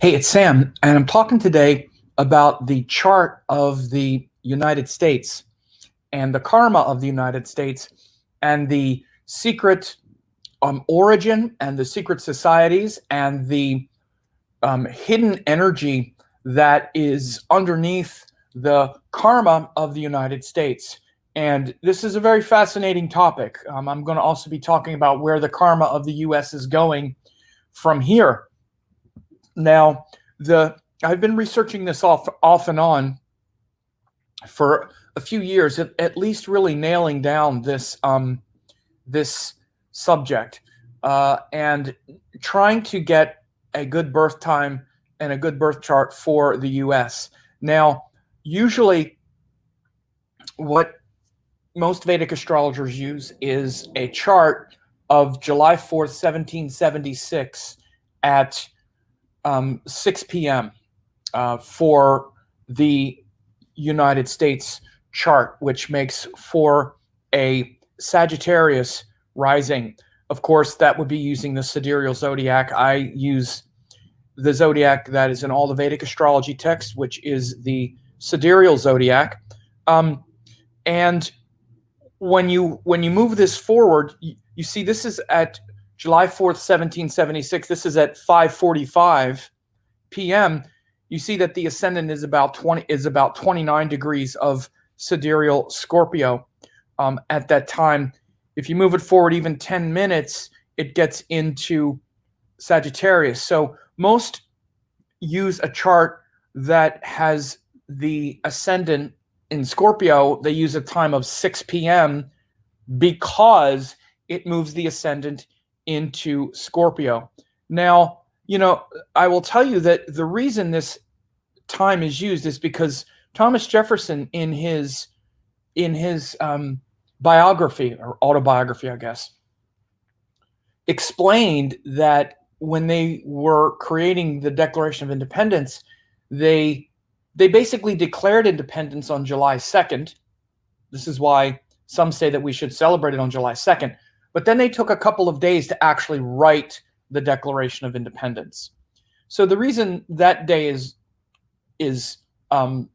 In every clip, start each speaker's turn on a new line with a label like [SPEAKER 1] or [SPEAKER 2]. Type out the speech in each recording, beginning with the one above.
[SPEAKER 1] Hey, it's Sam, and I'm talking today about the chart of the United States and the karma of the United States and the secret origin and the secret societies and the hidden energy that is underneath the karma of the United States. And this is a very fascinating topic. I'm going to also be talking about where the karma of the U.S. is going from here. Now, I've been researching this off and on for a few years, at least really nailing down this this subject and trying to get a good birth time and a good birth chart for the U.S. Now, usually what most Vedic astrologers use is a chart of July 4th, 1776 at 6 p.m. For the United States chart, which makes for a Sagittarius rising. Of course, that would be using the sidereal zodiac. I use the zodiac that is in all the Vedic astrology texts, which is the sidereal zodiac. And when you move this forward, you see this is at July 4th, 1776. This is at 5:45 p.m. You see that the ascendant is about 29 degrees of sidereal Scorpio at that time. If you move it forward even 10 minutes, it gets into Sagittarius. So most use a chart that has the ascendant in Scorpio. They use a time of 6 p.m. because it moves the ascendant into Scorpio. Now, I will tell you that the reason this time is used is because Thomas Jefferson, in his biography or autobiography, I guess, explained that when they were creating the Declaration of Independence, they basically declared independence on July 2nd. This is why some say that we should celebrate it on July 2nd. But then they took a couple of days to actually write the Declaration of Independence. So the reason that day is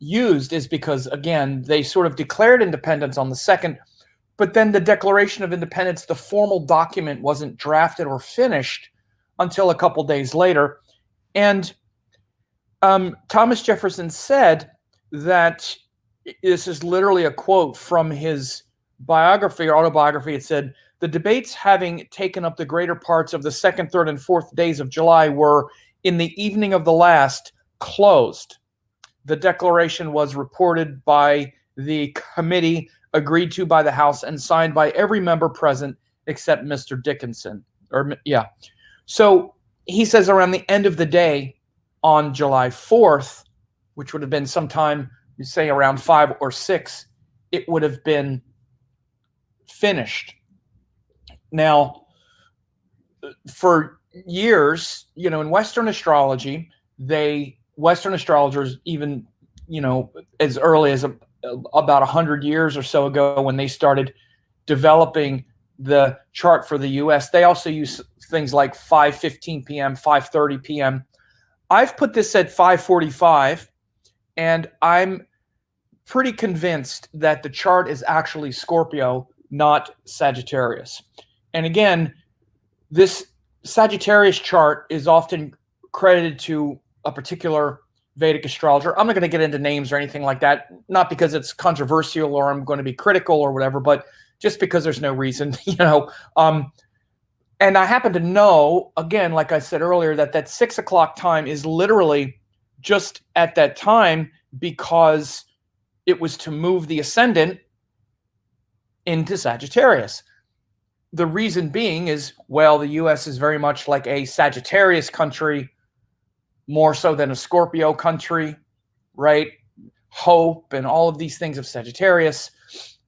[SPEAKER 1] used is because, again, they sort of declared independence on the 2nd, but then the Declaration of Independence, the formal document, wasn't drafted or finished until a couple days later. And Thomas Jefferson said that, this is literally a quote from his biography or autobiography. It said, "The debates having taken up the greater parts of the 2nd, 3rd, and 4th days of July were, in the evening of the last, closed. The declaration was reported by the committee, agreed to by the House, and signed by every member present except Mr. Dickinson." So he says around the end of the day on July 4th, which would have been sometime, you say around 5 or 6, it would have been finished. Now, for years, in Western astrology, Western astrologers, even, as early as about 100 years or so ago, when they started developing the chart for the U.S., they also use things like 5:15 p.m., 5:30 p.m. I've put this at 5:45, and I'm pretty convinced that the chart is actually Scorpio, not Sagittarius. And again, this Sagittarius chart is often credited to a particular Vedic astrologer. I'm not going to get into names or anything like that, not because it's controversial or I'm going to be critical or whatever, but just because there's no reason, and I happen to know, again, like I said earlier, that 6 o'clock time is literally just at that time because it was to move the ascendant into Sagittarius. The reason being is, well, the U.S. is very much like a Sagittarius country, more so than a Scorpio country, right? Hope and all of these things of Sagittarius.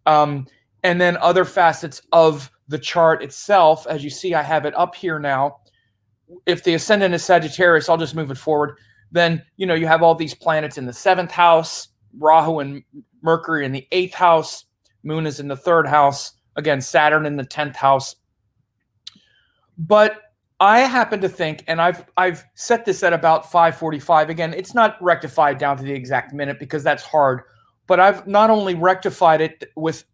[SPEAKER 1] And then other facets of the chart itself, as you see, I have it up here now. If the ascendant is Sagittarius, I'll just move it forward. Then, you have all these planets in the 7th house, Rahu and Mercury in the 8th house, Moon is in the 3rd house, again, Saturn in the 10th house. But I happen to think, and I've set this at about 5:45. Again, it's not rectified down to the exact minute because that's hard, but I've not only rectified it with,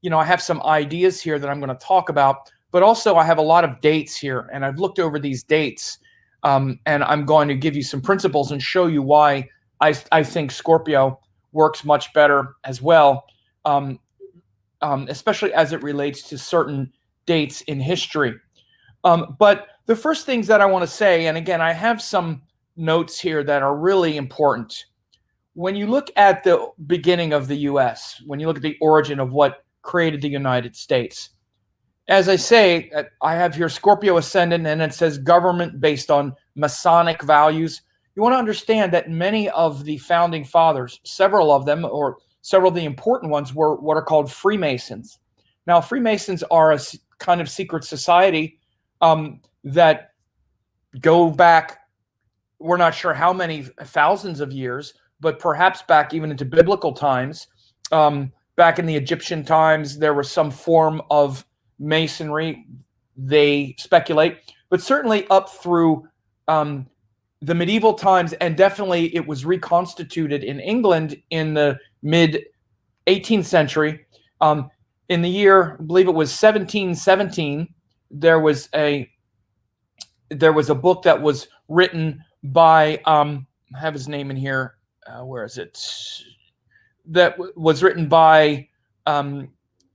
[SPEAKER 1] I have some ideas here that I'm going to talk about, but also I have a lot of dates here, and I've looked over these dates, and I'm going to give you some principles and show you why I think Scorpio works much better as well, especially as it relates to certain dates in history. But the first things that I want to say, and again, I have some notes here that are really important. When you look at the beginning of the U.S., when you look at the origin of what created the United States, as I say, I have here Scorpio ascendant, and it says government based on Masonic values. You want to understand that many of the founding fathers, several of them, or several of the important ones, were what are called Freemasons. Now, Freemasons are a kind of secret society that go back, we're not sure how many thousands of years, but perhaps back even into biblical times. Back in the Egyptian times, there was some form of Masonry, they speculate, but certainly up through the medieval times, and definitely it was reconstituted in England in the mid 18th century. In the year, I believe it was 1717, there was a book that was written by I have his name in here. Where is it? That was written by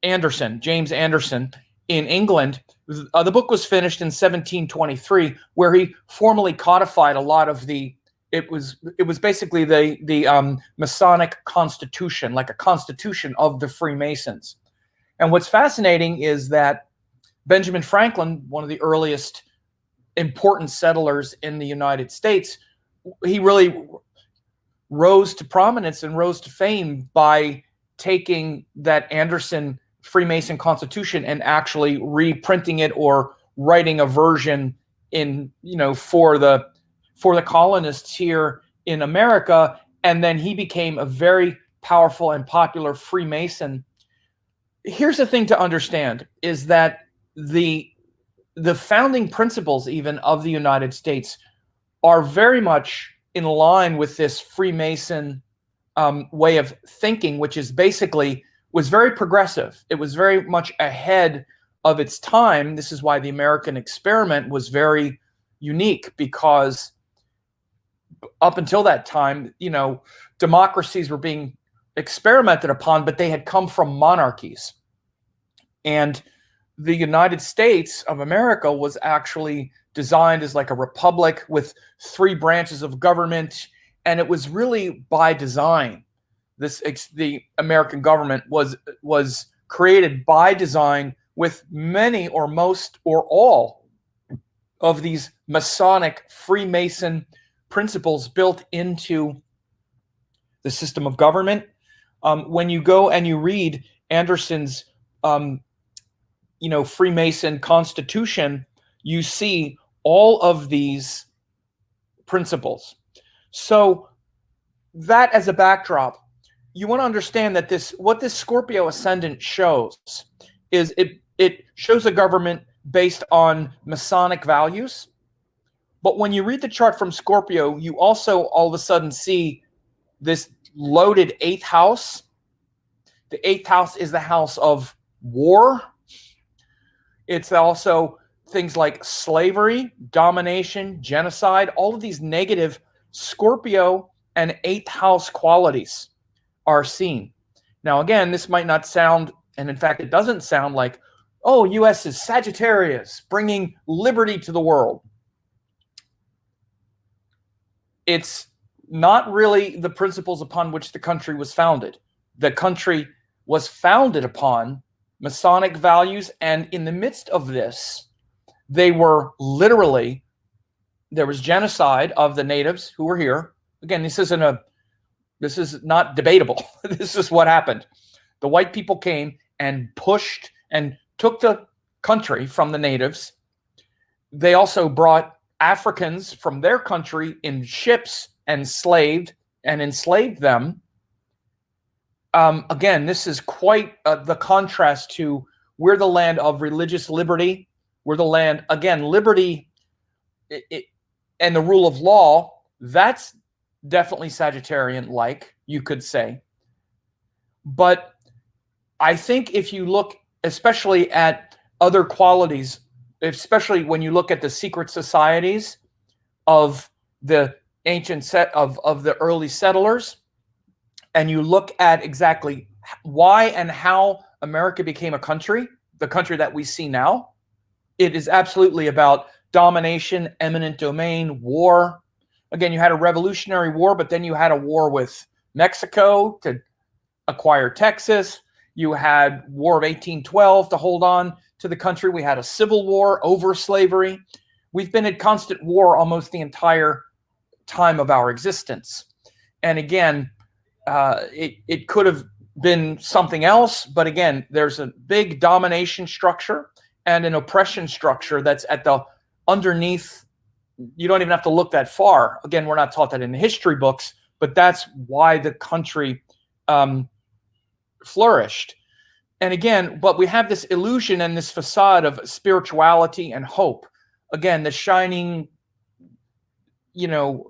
[SPEAKER 1] Anderson, James Anderson, in England. The book was finished in 1723, where he formally codified a lot of the. It was basically the Masonic Constitution, like a constitution of the Freemasons. And what's fascinating is that Benjamin Franklin, one of the earliest important settlers in the United States, he really rose to prominence and rose to fame by taking that Anderson Freemason Constitution and actually reprinting it or writing a version in, for the colonists here in America. And then he became a very powerful and popular Freemason. Here's the thing to understand is that the founding principles even of the United States are very much in line with this Freemason way of thinking, which is basically was very progressive. It was very much ahead of its time. This is why the American experiment was very unique, because up until that time, democracies were being experimented upon, but they had come from monarchies. And the United States of America was actually designed as like a republic with 3 branches of government, and it was really by design. The American government was created by design with many or most or all of these Masonic Freemason principles built into the system of government. When you go and you read Anderson's Freemason Constitution, you see all of these principles. So that as a backdrop, you want to understand that what this Scorpio ascendant shows is it shows a government based on Masonic values. But when you read the chart from Scorpio, you also all of a sudden see this loaded 8th house. The 8th house is the house of war. It's also things like slavery, domination, genocide, all of these negative Scorpio and 8th house qualities are seen. Now, again, this might not sound, and in fact, it doesn't sound like, oh, U.S. is Sagittarius, bringing liberty to the world. It's not really the principles upon which the country was founded. The country was founded upon Masonic values, and in the midst of this, they were literally, there was genocide of the natives who were here. Again, this is not debatable. This is what happened. The white people came and pushed and took the country from the natives. They also brought Africans from their country in ships and enslaved them. Again, this is quite the contrast to we're the land of religious liberty. We're the land, again, liberty and the rule of law, that's definitely Sagittarian-like, you could say. But I think if you look especially at other qualities, especially when you look at the secret societies of the ancient set of the early settlers, and you look at exactly why and how America became a country, the country that we see now, it is absolutely about domination, eminent domain, war. Again, you had a Revolutionary War, but then you had a war with Mexico to acquire Texas. You had War of 1812 to hold on to the country. We had a civil war over slavery. We've been in constant war almost the entire time of our existence. And again, it could have been something else, but again, there's a big domination structure and an oppression structure that's at the underneath. You don't even have to look that far. Again, we're not taught that in the history books, but that's why the country flourished. And again, but we have this illusion and this facade of spirituality and hope. Again, the shining, the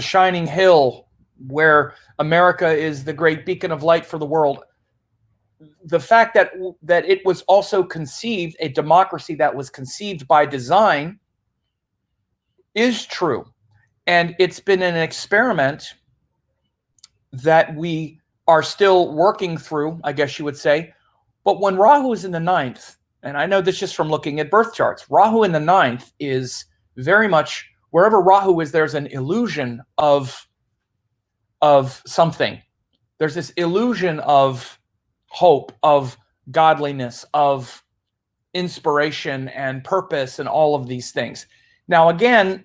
[SPEAKER 1] shining hill where America is the great beacon of light for the world. The fact that it was also conceived, a democracy that was conceived by design, is true. And it's been an experiment that we are still working through, I guess you would say. But when Rahu is in the ninth, and I know this just from looking at birth charts, Rahu in the ninth is very much, wherever Rahu is, there's an illusion of something. There's this illusion of hope, of godliness, of inspiration and purpose and all of these things. Now, again,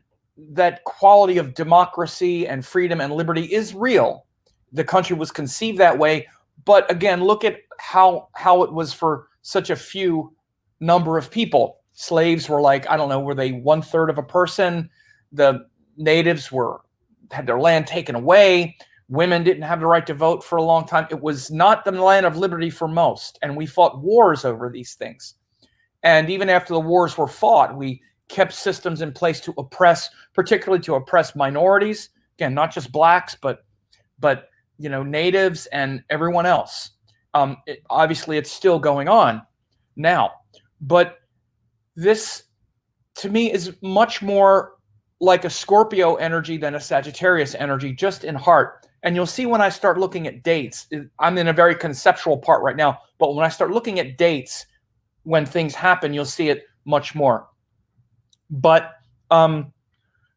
[SPEAKER 1] that quality of democracy and freedom and liberty is real. The country was conceived that way. But again, look at how it was for such a few number of people. Slaves were like, I don't know, were they 1/3 of a person? The natives had their land taken away. Women didn't have the right to vote for a long time. It was not the land of liberty for most. And we fought wars over these things. And even after the wars were fought, we kept systems in place to oppress, particularly to oppress minorities. Again, not just blacks, but natives and everyone else. Obviously, it's still going on now. But this, to me, is much more like a Scorpio energy than a Sagittarius energy, just in heart. And you'll see when I start looking at dates, I'm in a very conceptual part right now, but when I start looking at dates, when things happen, you'll see it much more. But, and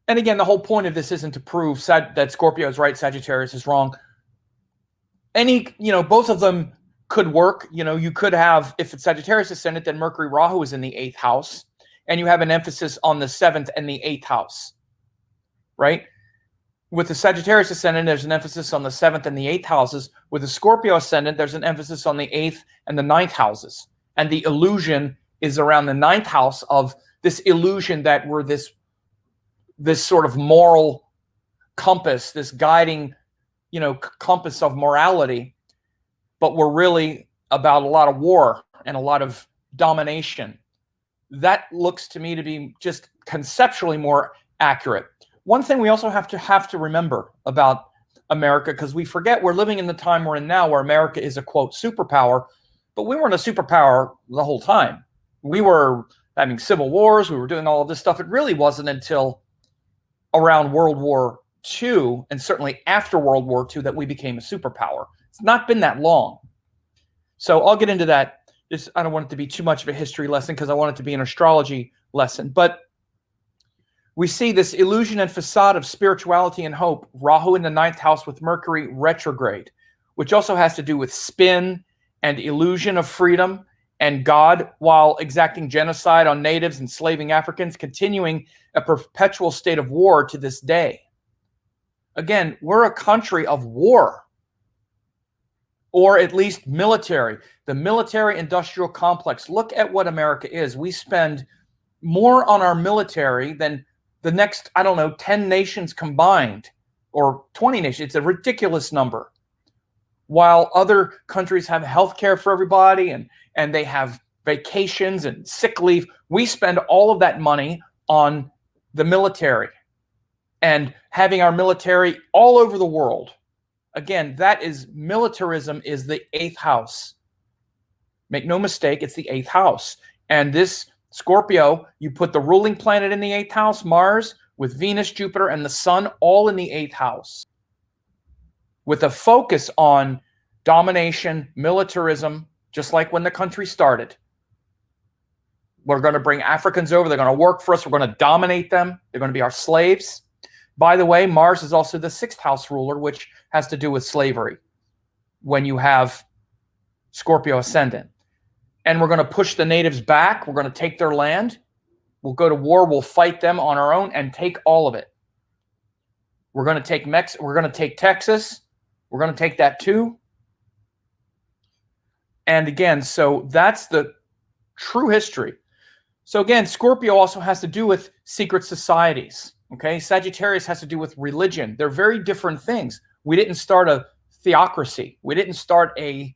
[SPEAKER 1] again, the whole point of this isn't to prove that Scorpio is right, Sagittarius is wrong. Both of them could work. You could have, if it's Sagittarius ascendant, then Mercury Rahu is in the 8th house, and you have an emphasis on the 7th and the 8th house, right? With the Sagittarius ascendant, there's an emphasis on the 7th and the 8th houses. With the Scorpio ascendant, there's an emphasis on the 8th and the 9th houses. And the illusion is around the 9th house of this illusion that we're this sort of moral compass, this guiding, compass of morality, but we're really about a lot of war and a lot of domination. That looks to me to be just conceptually more accurate. One thing we also have to remember about America, because we forget we're living in the time we're in now where America is a, quote, superpower, but we weren't a superpower the whole time. We were having civil wars. We were doing all of this stuff. It really wasn't until around World War II, and certainly after World War II, that we became a superpower. It's not been that long. So I'll get into that. I don't want it to be too much of a history lesson because I want it to be an astrology lesson. But we see this illusion and facade of spirituality and hope, Rahu in the 9th house with Mercury retrograde, which also has to do with spin and illusion of freedom and God, while exacting genocide on natives, enslaving Africans, continuing a perpetual state of war to this day. Again, we're a country of war, or at least military. The military-industrial complex. Look at what America is. We spend more on our military than the next, 10 nations combined, or 20 nations. It's a ridiculous number. While other countries have health care for everybody and they have vacations and sick leave, we spend all of that money on the military and having our military all over the world. Again, that is militarism is the 8th house. Make no mistake, it's the 8th house. And this Scorpio, you put the ruling planet in the 8th house, Mars, with Venus, Jupiter, and the Sun all in the 8th house, with a focus on domination, militarism, just like when the country started. We're going to bring Africans over. They're going to work for us. We're going to dominate them. They're going to be our slaves. By the way, Mars is also the 6th house ruler, which has to do with slavery when you have Scorpio ascendant. And we're going to push the natives back. We're going to take their land. We'll go to war. We'll fight them on our own and take all of it. We're going to take We're going to take Texas. We're going to take that too. And again, so that's the true history. So again, Scorpio also has to do with secret societies. Okay, Sagittarius has to do with religion. They're very different things. We didn't start a theocracy. We didn't start a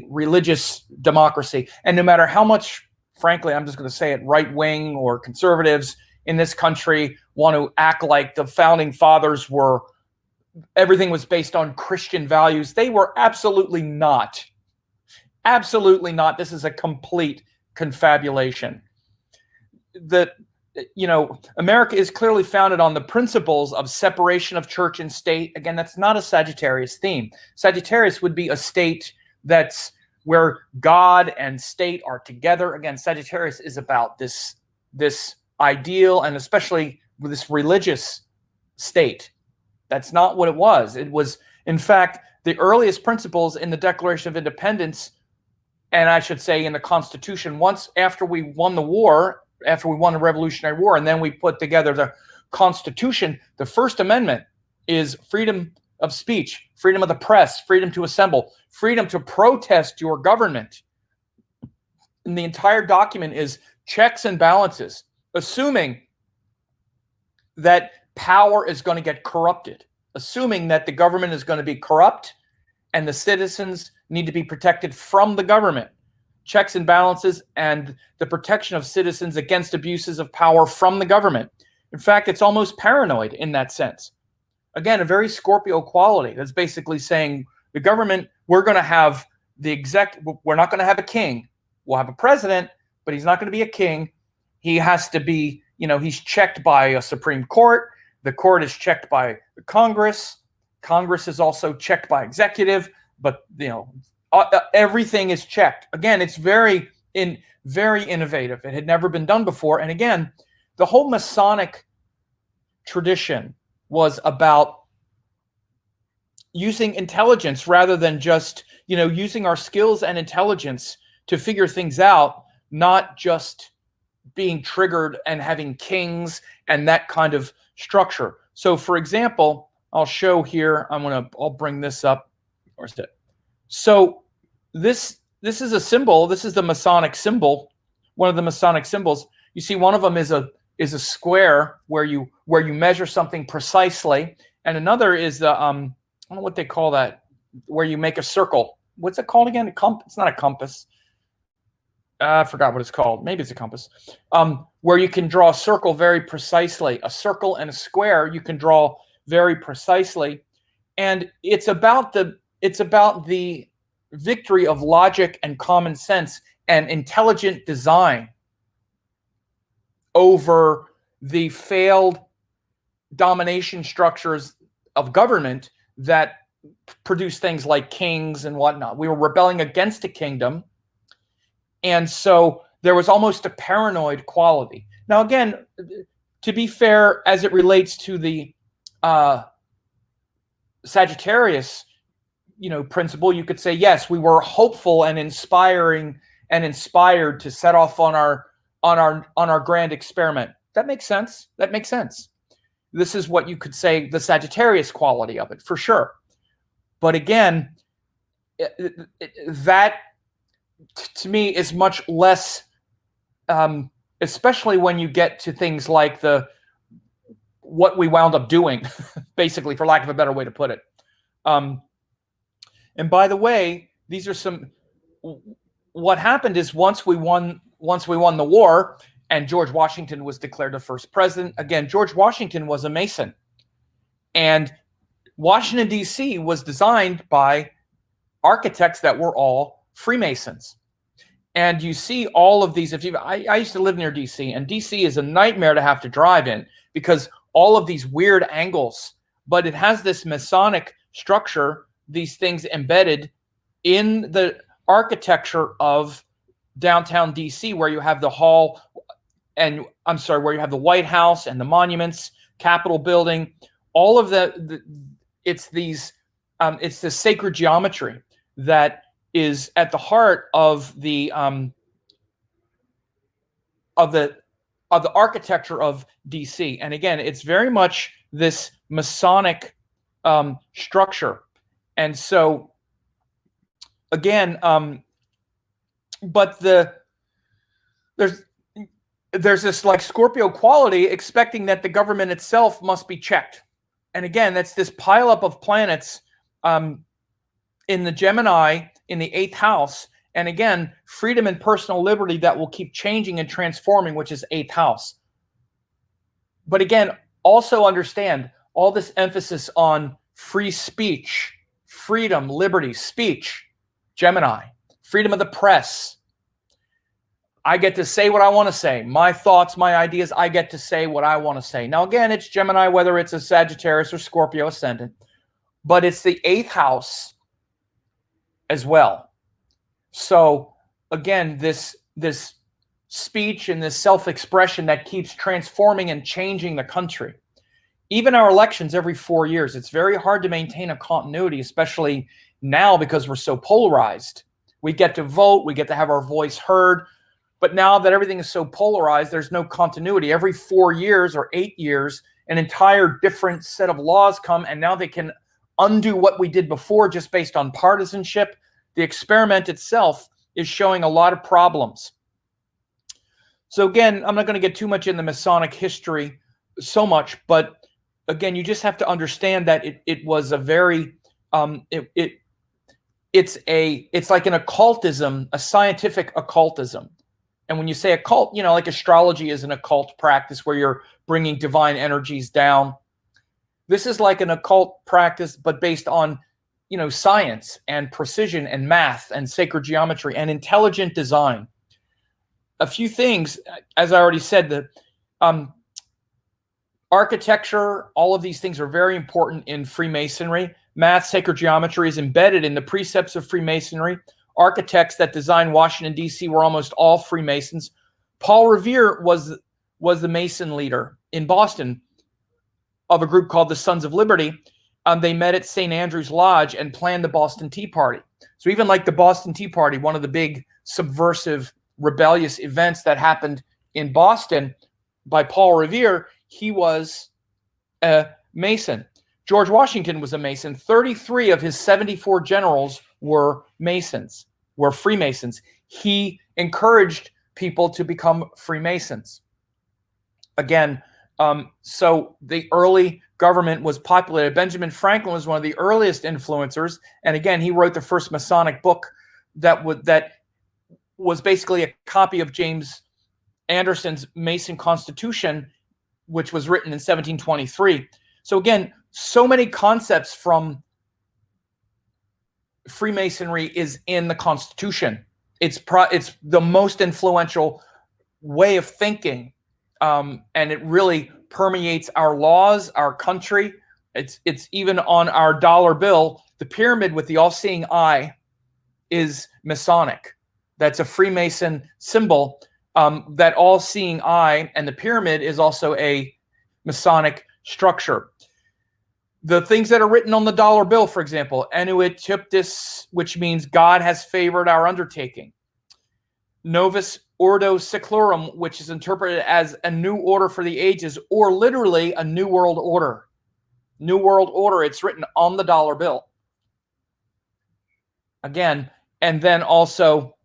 [SPEAKER 1] religious democracy. And no matter how much, frankly, I'm just going to say it, right-wing or conservatives in this country want to act like the founding fathers were, everything was based on Christian values. They were absolutely not. Absolutely not. This is a complete confabulation. America is clearly founded on the principles of separation of church and state. Again, that's not a Sagittarius theme. Sagittarius would be a state that's where God and state are together. Again, Sagittarius is about this ideal and especially with this religious state. That's not what it was. It was, in fact, the earliest principles in the Declaration of Independence, and I should say in the Constitution, once after we won the war, after we won the Revolutionary War, and then we put together the Constitution, the First Amendment is freedom of speech, freedom of the press, freedom to assemble, freedom to protest your government. And the entire document is checks and balances, assuming that power is going to get corrupted, assuming that the government is going to be corrupt and the citizens need to be protected from the government. Checks and balances and the protection of citizens against abuses of power from the government. In fact, it's almost paranoid in that sense. Again, a very Scorpio quality. That's basically saying the government, we're going to have we're not going to have a king. We'll have a president, but he's not going to be a king. He has to be, he's checked by a Supreme Court. The court is checked by the Congress. Congress is also checked by executive, but, everything is checked. Again, it's very innovative. It had never been done before. And again, the whole Masonic tradition was about using intelligence rather than just, using our skills and intelligence to figure things out, not just being triggered and having kings and that kind of structure. So, for example, I'll show here. I'll bring this up. Where's it? So this is a symbol. This is the Masonic symbol, one of the Masonic symbols. You see, one of them is a square where you measure something precisely, and another is the I don't know what they call that, where you make a circle. What's it called again? It's not a compass. I forgot what it's called. Maybe it's a compass. Where you can draw a circle very precisely. A circle and a square you can draw very precisely, and it's about the victory of logic and common sense and intelligent design over the failed domination structures of government that produce things like kings and whatnot. We were rebelling against a kingdom, and so there was almost a paranoid quality. Now, again, to be fair, as it relates to the Sagittarius principle, you could say, yes, we were hopeful and inspired to set off on our grand experiment. That makes sense. This is what you could say the Sagittarius quality of it, for sure. But again, that to me is much less, especially when you get to things like what we wound up doing, basically, for lack of a better way to put it. And by the way, these are what happened is once we won the war and George Washington was declared the first president. Again, George Washington was a Mason, and Washington, D.C. was designed by architects that were all Freemasons. And you see all of these. I used to live near D.C., and D.C. is a nightmare to have to drive in because all of these weird angles, but it has this Masonic structure, these things embedded in the architecture of downtown D.C., where you have the hall, and I'm sorry, where you have the White House and the monuments, Capitol building, all of it's this sacred geometry that is at the heart of the architecture of DC. And again, it's very much this Masonic structure. And so again, but there's this like Scorpio quality, expecting that the government itself must be checked. And again, that's this pileup of planets in the Gemini in the 8th house. And again, freedom and personal liberty that will keep changing and transforming, which is 8th house. But again, also understand all this emphasis on free speech, freedom, liberty, speech, Gemini, freedom of the press. I get to say what I want to say. My thoughts, my ideas, I get to say what I want to say. Now, again, it's Gemini, whether it's a Sagittarius or Scorpio ascendant, but it's the 8th house as well. So, again, this speech and this self-expression that keeps transforming and changing the country. Even our elections every 4 years, it's very hard to maintain a continuity, especially now because we're so polarized. We get to vote, we get to have our voice heard, but now that everything is so polarized, there's no continuity. Every 4 years or 8 years, an entire different set of laws come, and now they can undo what we did before just based on partisanship. The experiment itself is showing a lot of problems. So again, I'm not going to get too much in the Masonic history so much, but again, you just have to understand that it was a very it's like an occultism, a scientific occultism. And when you say occult, like astrology is an occult practice where you're bringing divine energies down. This is like an occult practice, but based on, science and precision and math and sacred geometry and intelligent design. A few things, as I already said, the architecture, all of these things are very important in Freemasonry. Math, sacred geometry is embedded in the precepts of Freemasonry. Architects that designed Washington, D.C. were almost all Freemasons. Paul Revere was the Mason leader in Boston of a group called the Sons of Liberty. They met at St. Andrew's Lodge and planned the Boston Tea Party. So even like the Boston Tea Party, one of the big subversive, rebellious events that happened in Boston by Paul Revere, he was a Mason. George Washington was a Mason. 33 of his 74 generals were Masons, were Freemasons. He encouraged people to become Freemasons. Again, so the early government was populated. Benjamin Franklin was one of the earliest influencers, and again, he wrote the first Masonic book that was basically a copy of James Anderson's Mason Constitution, which was written in 1723. So again, so many concepts from Freemasonry is in the Constitution. It's the most influential way of thinking, and it really permeates our laws, our country. It's even on our dollar bill. The pyramid with the all-seeing eye is Masonic. That's a Freemason symbol. That all-seeing eye and the pyramid is also a Masonic structure. The things that are written on the dollar bill, for example, Annuit Tiptis, which means God has favored our undertaking. Novus Ordo Seclorum, which is interpreted as a new order for the ages, or literally a new world order. New world order, it's written on the dollar bill. Again, and then also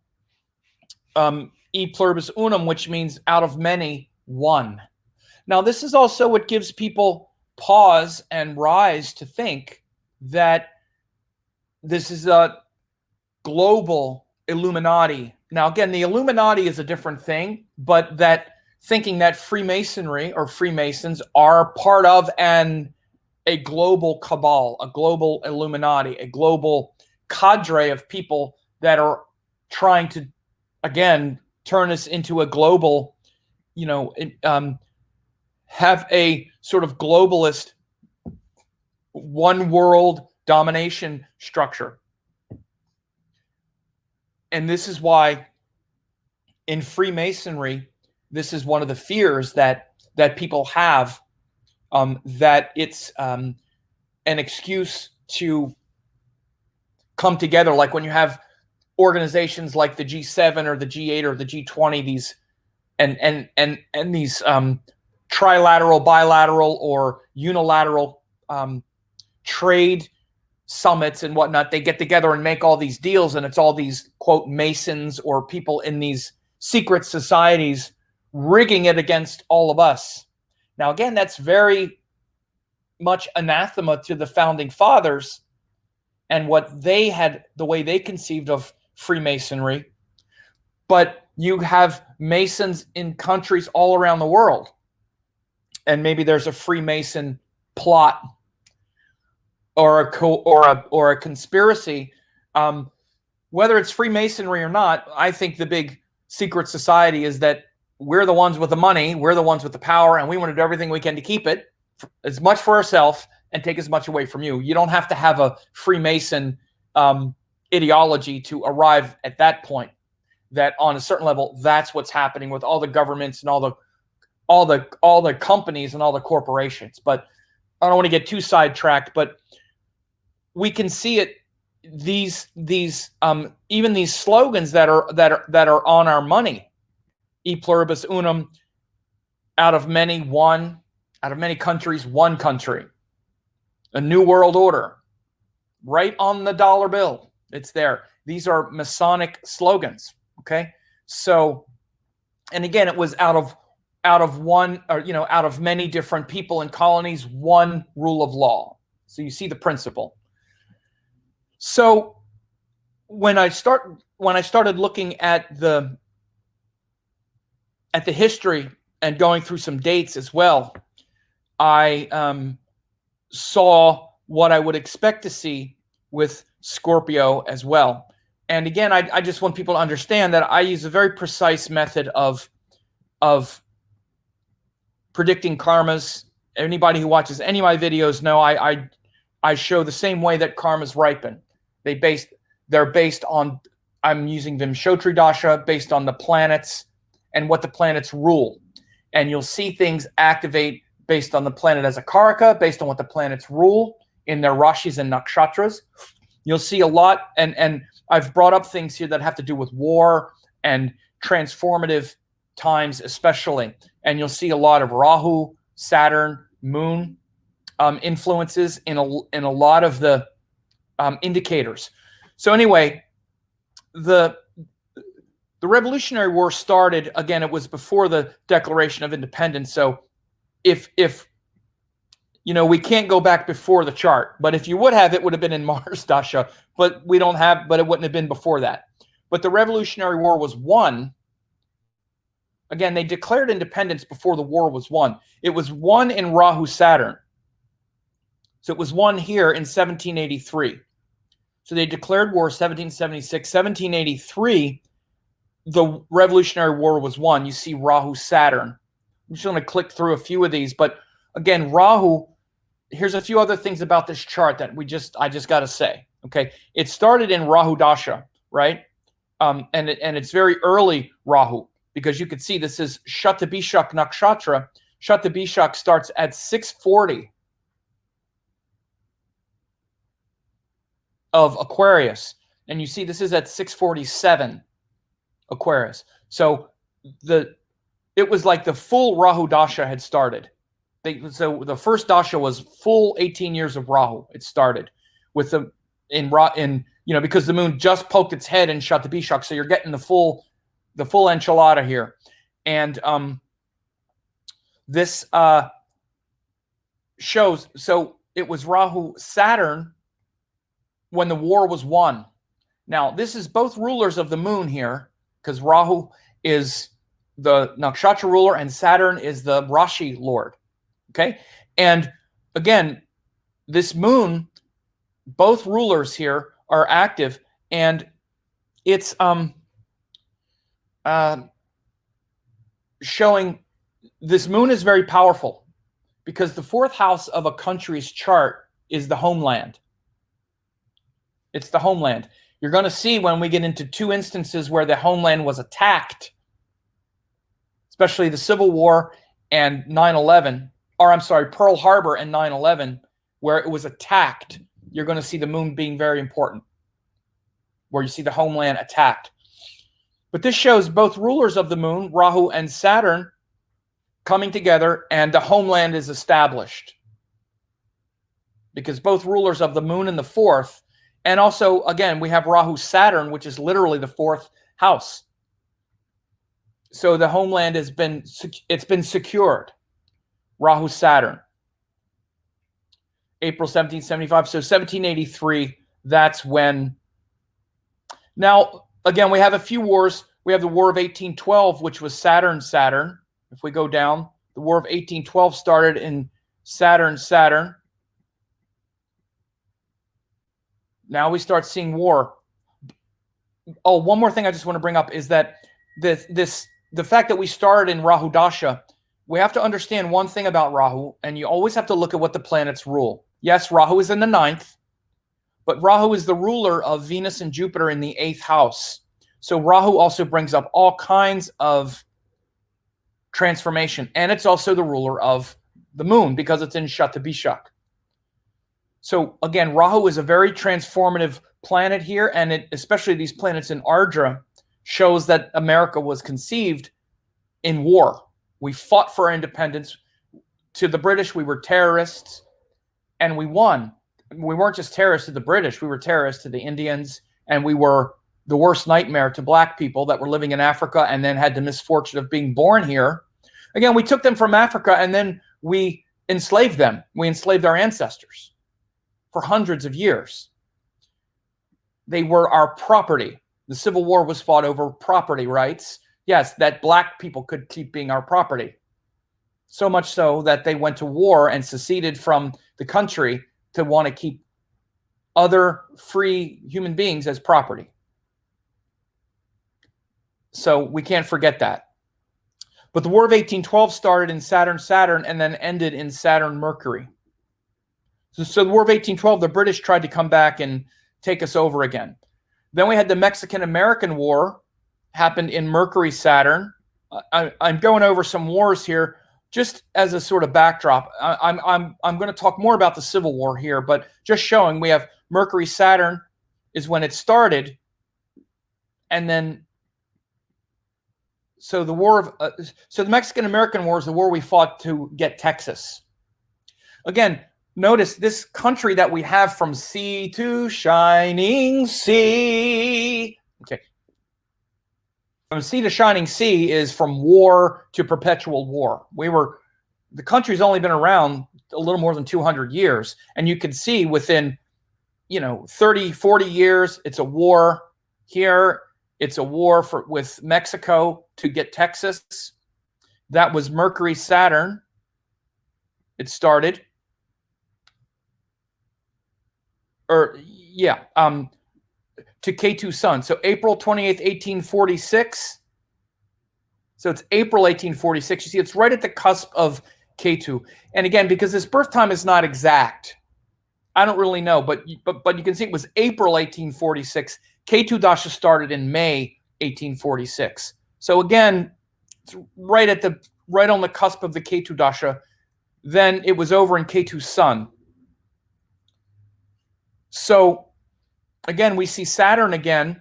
[SPEAKER 1] E pluribus unum, which means out of many, one. Now, this is also what gives people pause and rise to think that this is a global Illuminati. Now, again, the Illuminati is a different thing, but that thinking that Freemasonry or Freemasons are part of a global cabal, a global Illuminati, a global cadre of people that are trying to, again, turn us into a global, have a sort of globalist one world domination structure. And this is why in Freemasonry, this is one of the fears that people have, that it's an excuse to come together. Like when you have organizations like the G7 or the G8 or the G20, these and these trilateral, bilateral, or unilateral trade summits and whatnot, they get together and make all these deals, and it's all these, quote, Masons or people in these secret societies rigging it against all of us. Now, again, that's very much anathema to the founding fathers and what they had, the way they conceived of Freemasonry. But you have Masons in countries all around the world, and maybe there's a Freemason plot or a conspiracy. Whether it's Freemasonry or not, I think the big secret society is that we're the ones with the money, we're the ones with the power, and we want to do everything we can to keep it as much for ourselves and take as much away from you. You don't have to have a Freemason ideology to arrive at that point. That on a certain level, that's what's happening with all the governments and all the companies and all the corporations. But I don't want to get too sidetracked. But we can see it. Even these slogans that are on our money, e pluribus unum, out of many one, out of many countries one country, a new world order, right on the dollar bill. It's there. These are Masonic slogans. Okay, so, and again, it was out of one, or out of many different people and colonies, one rule of law. So you see the principle. So when I started looking at the history and going through some dates as well, I saw what I would expect to see with Scorpio as well. And again, I just want people to understand that I use a very precise method of predicting karmas. Anybody who watches any of my videos know I show the same way that karmas ripen. They're based on, I'm using Vimshotri Dasha, based on the planets and what the planets rule. And you'll see things activate based on the planet as a Karaka, based on what the planets rule in their Rashis and Nakshatras. You'll see a lot, and I've brought up things here that have to do with war and transformative times especially. And you'll see a lot of Rahu, Saturn, Moon influences in a lot of the indicators. So anyway, the Revolutionary War started, again, it was before the Declaration of Independence. So if we can't go back before the chart, but if you would have, it would have been in Mars Dasha, but we don't have, but it wouldn't have been before that. But the Revolutionary War was won. Again, they declared independence before the war was won. It was won in Rahu Saturn. So it was won here in 1783. So they declared war 1776. 1783, the Revolutionary War was won. You see Rahu Saturn. I'm just going to click through a few of these, but again, Rahu, here's a few other things about this chart that I just got to say. Okay, it started in Rahu Dasha, right? And it's very early Rahu, because you could see this is Shatabishak Nakshatra. Shatabishak starts at 640 of Aquarius, and you see this is at 647 Aquarius. So it was like the full Rahu Dasha had started. So the first Dasha was full 18 years of Rahu. It started with because the moon just poked its head in Shatabishak, so you're getting the full enchilada here. And this shows, so it was Rahu Saturn when the war was won. Now, this is both rulers of the moon here, because Rahu is the nakshatra ruler, and Saturn is the Rashi lord. Okay, and again, this moon, both rulers here are active, and it's showing this moon is very powerful because the fourth house of a country's chart is the homeland. It's the homeland. You're going to see when we get into two instances where the homeland was attacked, especially the Civil War and 9/11, or I'm sorry, Pearl Harbor and 9/11, where it was attacked. You're going to see the moon being very important, where you see the homeland attacked. But this shows both rulers of the moon, Rahu and Saturn, coming together, and the homeland is established. Because both rulers of the moon in the fourth, and also, again, we have Rahu Saturn, which is literally the fourth house. So the homeland has been, it's been secured. Rahu Saturn. April 1775. So 1783, that's when. Now, again, we have a few wars. We have the War of 1812, which was Saturn. If we go down, the War of 1812 started in Saturn. Now we start seeing war. Oh, one more thing I just want to bring up is that the fact that we started in Rahu Dasha, we have to understand one thing about Rahu, and you always have to look at what the planets rule. Yes, Rahu is in the ninth, but Rahu is the ruler of Venus and Jupiter in the eighth house. So Rahu also brings up all kinds of transformation, and it's also the ruler of the moon because it's in Shatabishak. So again, Rahu is a very transformative planet here, and it, especially these planets in Ardra, shows that America was conceived in war. We fought for our independence. To the British, we were terrorists, and we won. We weren't just terrorists to the British, we were terrorists to the Indians, and we were the worst nightmare to black people that were living in Africa and then had the misfortune of being born here. Again, we took them from Africa and then we enslaved them. We enslaved our ancestors for hundreds of years. They were our property. The Civil War was fought over property rights. Yes, that black people could keep being our property. So much so that they went to war and seceded from the country to want to keep other free human beings as property. So we can't forget that. But the War of 1812 started in Saturn and then ended in Saturn-Mercury. So the War of 1812, the British tried to come back and take us over again. Then we had the Mexican-American War, happened in Mercury-Saturn. I'm going over some wars here just as a sort of backdrop. I'm going to talk more about the Civil War here, but just showing we have Mercury-Saturn is when it started, and then so the war of so the Mexican-American War is the war we fought to get Texas. Again, notice this country that we have from sea to shining sea. Okay. From sea to shining sea is from war to perpetual war. The country's only been around a little more than 200 years. And you can see within, 30, 40 years, it's a war here. It's a war with Mexico to get Texas. That was Mercury-Saturn. It started. To Ketu Sun. So April 28th, 1846. So it's April 1846. You see, it's right at the cusp of Ketu. And again, because this birth time is not exact, I don't really know, but you can see it was April 1846. Ketu Dasha started in May 1846. So again, it's right on the cusp of the Ketu Dasha. Then it was over in Ketu Sun. So again, we see Saturn again,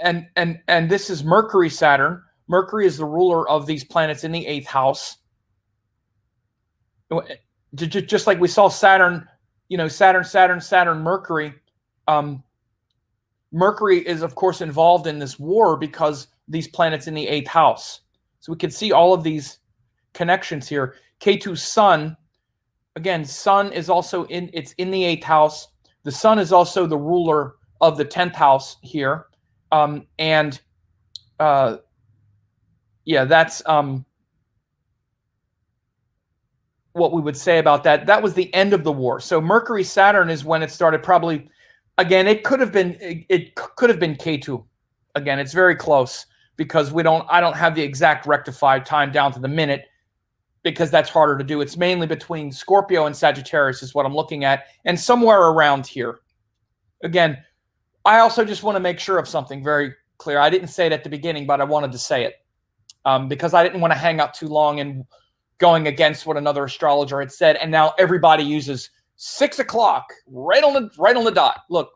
[SPEAKER 1] and this is Mercury-Saturn. Mercury is the ruler of these planets in the eighth house. Just like we saw Saturn, Saturn, Mercury. Mercury is, of course, involved in this war because these planets in the eighth house. So we can see all of these connections here. Ketu Sun, again, Sun is also it's in the eighth house. The Sun is also the ruler of the 10th house here. yeah, that's what we would say about that. That was the end of the war. So Mercury Saturn is when it started. Probably, again, it could have been Ketu. Again, it's very close because I don't have the exact rectified time down to the minute because that's harder to do. It's mainly between Scorpio and Sagittarius is what I'm looking at, and somewhere around here. Again, I also just want to make sure of something very clear. I didn't say it at the beginning, but I wanted to say it because I didn't want to hang up too long and going against what another astrologer had said, and now everybody uses 6 o'clock right on the dot. Look,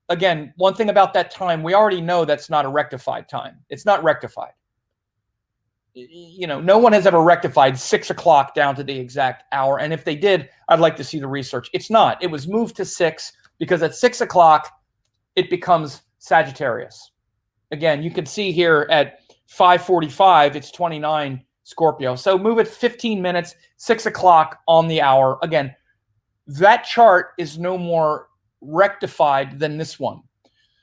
[SPEAKER 1] again, one thing about that time, we already know that's not a rectified time. It's not rectified. You know, no one has ever rectified 6 o'clock down to the exact hour, and if they did, I'd like to see the research. It's not. It was moved to 6 because at 6 o'clock it becomes Sagittarius. Again, you can see here at 5:45, it's 29 Scorpio. So move it 15 minutes, 6 o'clock on the hour. Again, that chart is no more rectified than this one.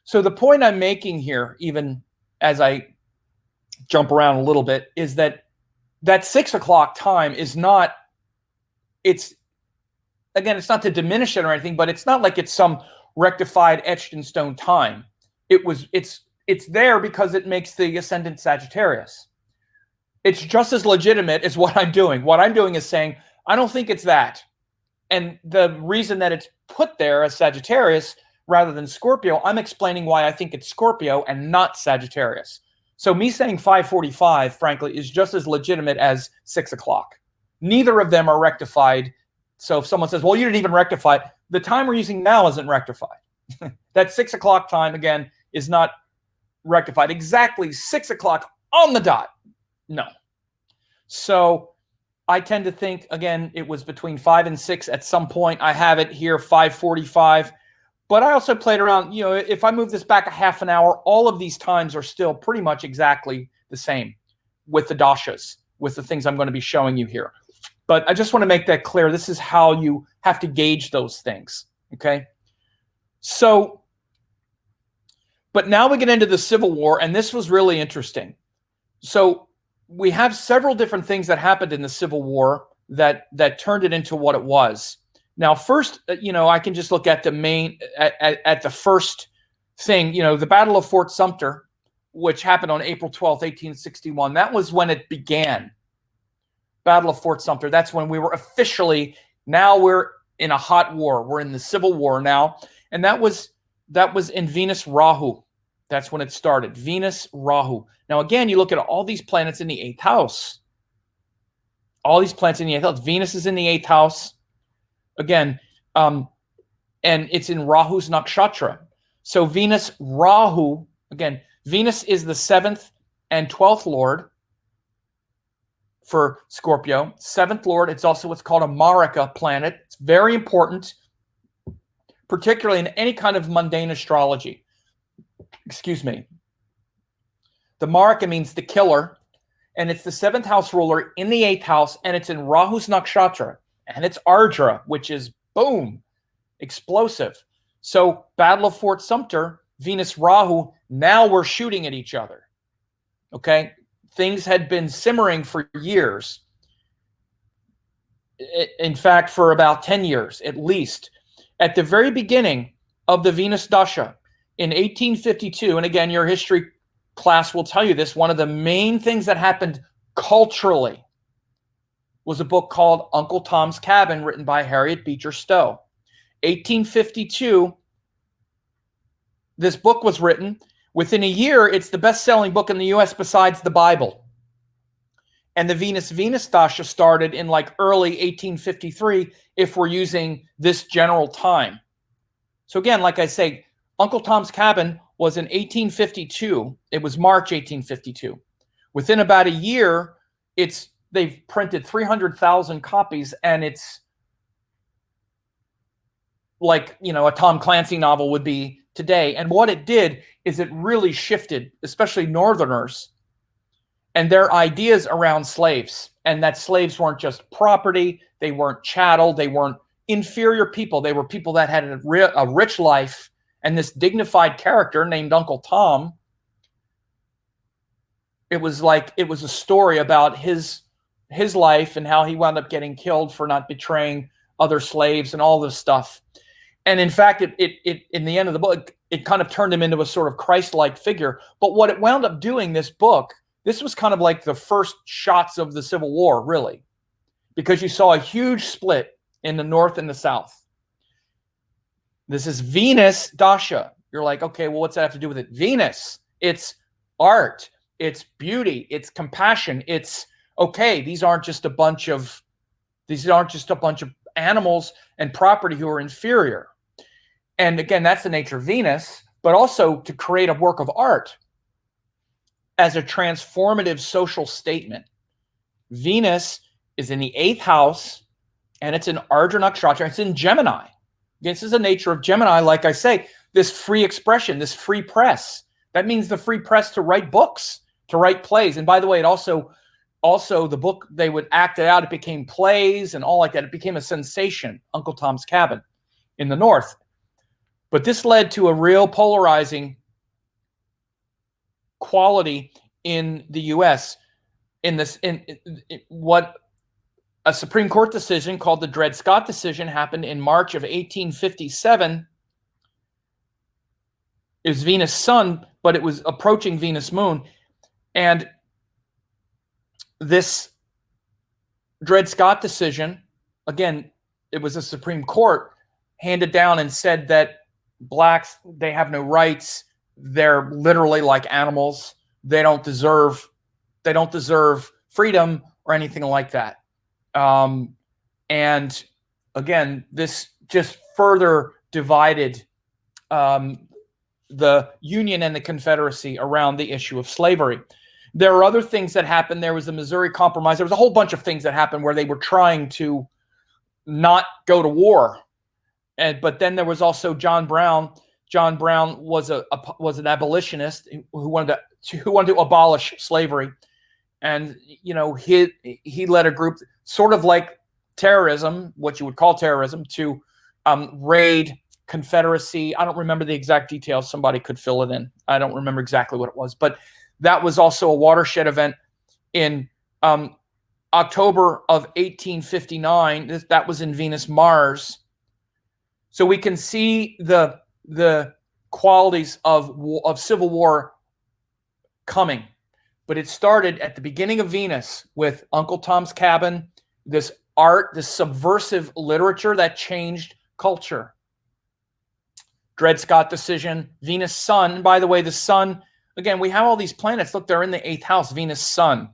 [SPEAKER 1] So the point I'm making here, even as I jump around a little bit, is that 6 o'clock time is not, it's not to diminish it or anything, but it's not like it's some rectified etched in stone time. It's there because it makes the ascendant Sagittarius. It's just as legitimate as what I'm doing. What I'm doing is saying, I don't think it's that. And the reason that it's put there as Sagittarius rather than Scorpio, I'm explaining why I think it's Scorpio and not Sagittarius. So me saying 5:45, frankly, is just as legitimate as 6 o'clock. Neither of them are rectified. So if someone says, well, you didn't even rectify it, the time we're using now isn't rectified. That 6 o'clock time, again, is not rectified. Exactly 6 o'clock on the dot. No. So I tend to think, again, it was between 5 and 6 at some point. I have it here, 5:45. But I also played around, you know, if I move this back a half an hour, all of these times are still pretty much exactly the same with the dashas, with the things I'm going to be showing you here. But I just want to make that clear. This is how you have to gauge those things, okay? So, but now we get into the Civil War, and this was really interesting. So we have several different things that happened in the Civil War that turned it into what it was. Now, first, you know, I can just look at the main, at the first thing, you know, the Battle of Fort Sumter, which happened on April 12th, 1861. That was when it began. Battle of Fort Sumter. That's when we were officially, now we're in a hot war. We're in the Civil War now. And that was in Venus Rahu. That's when it started. Venus Rahu. Now, again, you look at all these planets in the 8th house. All these planets in the 8th house. Venus is in the 8th house. Again, and it's in Rahu's nakshatra. So Venus Rahu, again, Venus is the 7th and 12th lord for Scorpio. 7th lord, it's also what's called a Marika planet. It's very important, particularly in any kind of mundane astrology. Excuse me. The Marika means the killer, and it's the 7th house ruler in the 8th house, and it's in Rahu's nakshatra, and it's Ardra, which is, boom, explosive. So Battle of Fort Sumter, Venus Rahu, now we're shooting at each other, okay? Things had been simmering for years. In fact, for about 10 years, at least. At the very beginning of the Venus Dasha, in 1852, and again, your history class will tell you this, one of the main things that happened culturally was a book called Uncle Tom's Cabin, written by Harriet Beecher Stowe. 1852, this book was written. Within a year, it's the best-selling book in the U.S. besides the Bible. And the Venus Dasha started in like early 1853, if we're using this general time. So again, like I say, Uncle Tom's Cabin was in 1852. It was March 1852. Within about a year, they've printed 300,000 copies, and it's like, you know, a Tom Clancy novel would be today. And what it did is it really shifted, especially Northerners, and their ideas around slaves, and that slaves weren't just property, they weren't chattel, they weren't inferior people, they were people that had a rich life, and this dignified character named Uncle Tom, it was like it was a story about his life and how he wound up getting killed for not betraying other slaves and all this stuff. And in fact, it in the end of the book, it kind of turned him into a sort of Christ-like figure. But what it wound up doing, this book, this was kind of like the first shots of the Civil War, really, because you saw a huge split in the North and the South. This is Venus Dasha. You're like, okay, well, what's that have to do with it? Venus, it's art, it's beauty, it's compassion, it's okay. These aren't just a bunch of animals and property who are inferior. And again, that's the nature of Venus, but also to create a work of art as a transformative social statement. Venus is in the 8th house, and it's in Ardra Nakshatra. It's in Gemini. This is the nature of Gemini, like I say, this free expression, this free press. That means the free press to write books, to write plays. And by the way, it also the book, they would act it out. It became plays and all like that. It became a sensation, Uncle Tom's Cabin in the North. But this led to a real polarizing quality in the U.S. in what a Supreme Court decision called the Dred Scott decision happened in March of 1857. It was Venus Sun, but it was approaching Venus Moon. And this Dred Scott decision, again, it was a Supreme Court, handed down and said that blacks, they have no rights. They're literally like animals. They don't deserve freedom or anything like that. And again, this just further divided the Union and the Confederacy around the issue of slavery. There are other things that happened. There was the Missouri Compromise. There was a whole bunch of things that happened where they were trying to not go to war. But then there was also John Brown. John Brown was an abolitionist who wanted to abolish slavery, and he led a group sort of like terrorism, what you would call terrorism, to raid Confederacy. I don't remember the exact details. Somebody could fill it in. I don't remember exactly what it was, but that was also a watershed event in October of 1859. That was in Venus Mars. So we can see the qualities of civil war coming. But it started at the beginning of Venus with Uncle Tom's Cabin, this art, this subversive literature that changed culture. Dred Scott decision, Venus Sun. By the way, the Sun, again, we have all these planets. Look, they're in the 8th house. Venus Sun,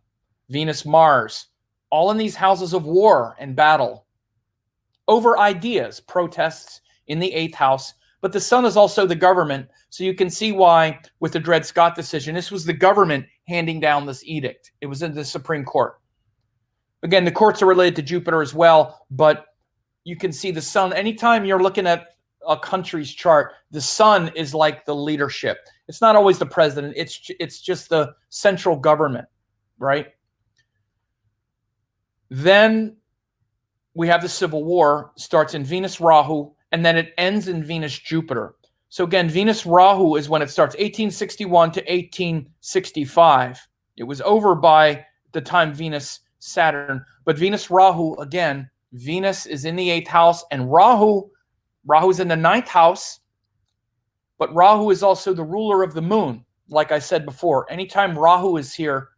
[SPEAKER 1] Venus Mars, all in these houses of war and battle over ideas, protests in the 8th house. But the Sun is also the government. So you can see why with the Dred Scott decision, this was the government handing down this edict. It was in the Supreme Court. Again, the courts are related to Jupiter as well, but you can see the Sun. Anytime you're looking at a country's chart, the Sun is like the leadership. It's not always the president. It's just the central government, right? Then we have the Civil War, starts in Venus Rahu, and then it ends in Venus Jupiter. So again, Venus Rahu is when it starts, 1861 to 1865. It was over by the time Venus Saturn. But Venus Rahu, again, Venus is in the 8th house, and Rahu is in the 9th house. But Rahu is also the ruler of the moon. Like I said before, anytime Rahu is here,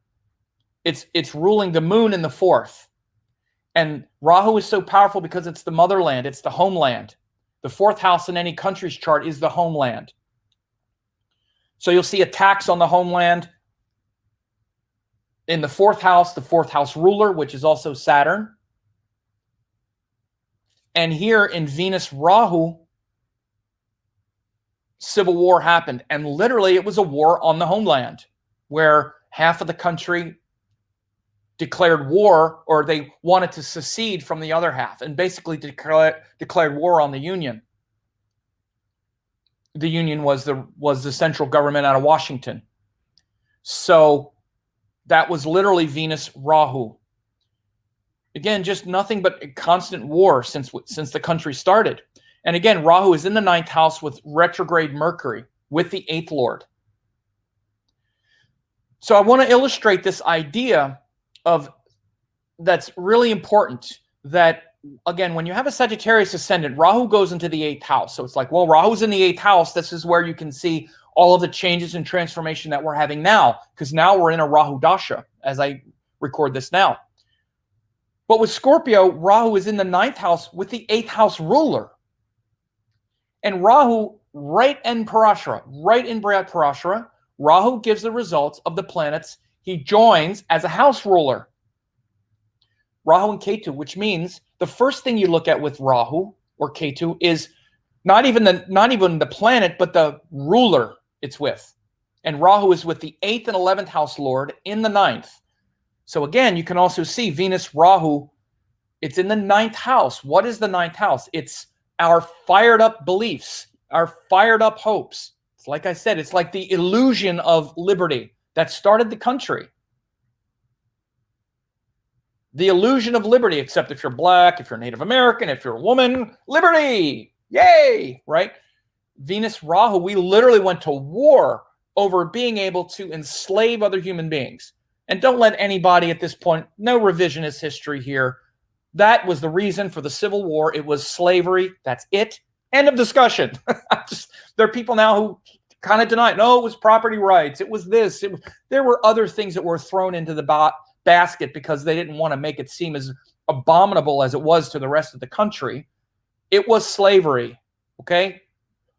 [SPEAKER 1] it's ruling the moon in the 4th. And Rahu is so powerful because it's the motherland, it's the homeland. The 4th house in any country's chart is the homeland. So you'll see attacks on the homeland in the 4th house ruler, which is also Saturn. And here in Venus Rahu, civil war happened. And literally it was a war on the homeland where half of the country declared war, or they wanted to secede from the other half, and basically declared war on the Union. The Union was the central government out of Washington. So that was literally Venus Rahu. Again, just nothing but a constant war since the country started. And again, Rahu is in the 9th house with retrograde Mercury, with the 8th lord. So I want to illustrate this idea of that's really important, that again, when you have a Sagittarius ascendant, Rahu goes into the 8th house. So it's like, well, Rahu's in the 8th house. This is where you can see all of the changes and transformation that we're having now, because now we're in a Rahu Dasha as I record this now. But with Scorpio, Rahu is in the 9th house with the 8th house ruler. And Rahu, right in Parashara, right in Brihat Parashara, Rahu gives the results of the planets he joins as a house ruler. Rahu and Ketu, which means the first thing you look at with Rahu or Ketu is not even the planet, but the ruler it's with. And Rahu is with the 8th and 11th house lord in the 9th. So again, you can also see Venus Rahu, it's in the 9th house. What is the 9th house? It's our fired up beliefs, our fired up hopes. It's like I said, it's like the illusion of liberty that started the country. The illusion of liberty, except if you're black, if you're Native American, if you're a woman, liberty, yay, right? Venus Rahu, we literally went to war over being able to enslave other human beings. And don't let anybody at this point, no revisionist history here. That was the reason for the Civil War. It was slavery. That's it. End of discussion. There are people now who kind of deny it. No, it was property rights. It was this. There were other things that were thrown into the basket because they didn't want to make it seem as abominable as it was to the rest of the country. It was slavery, okay?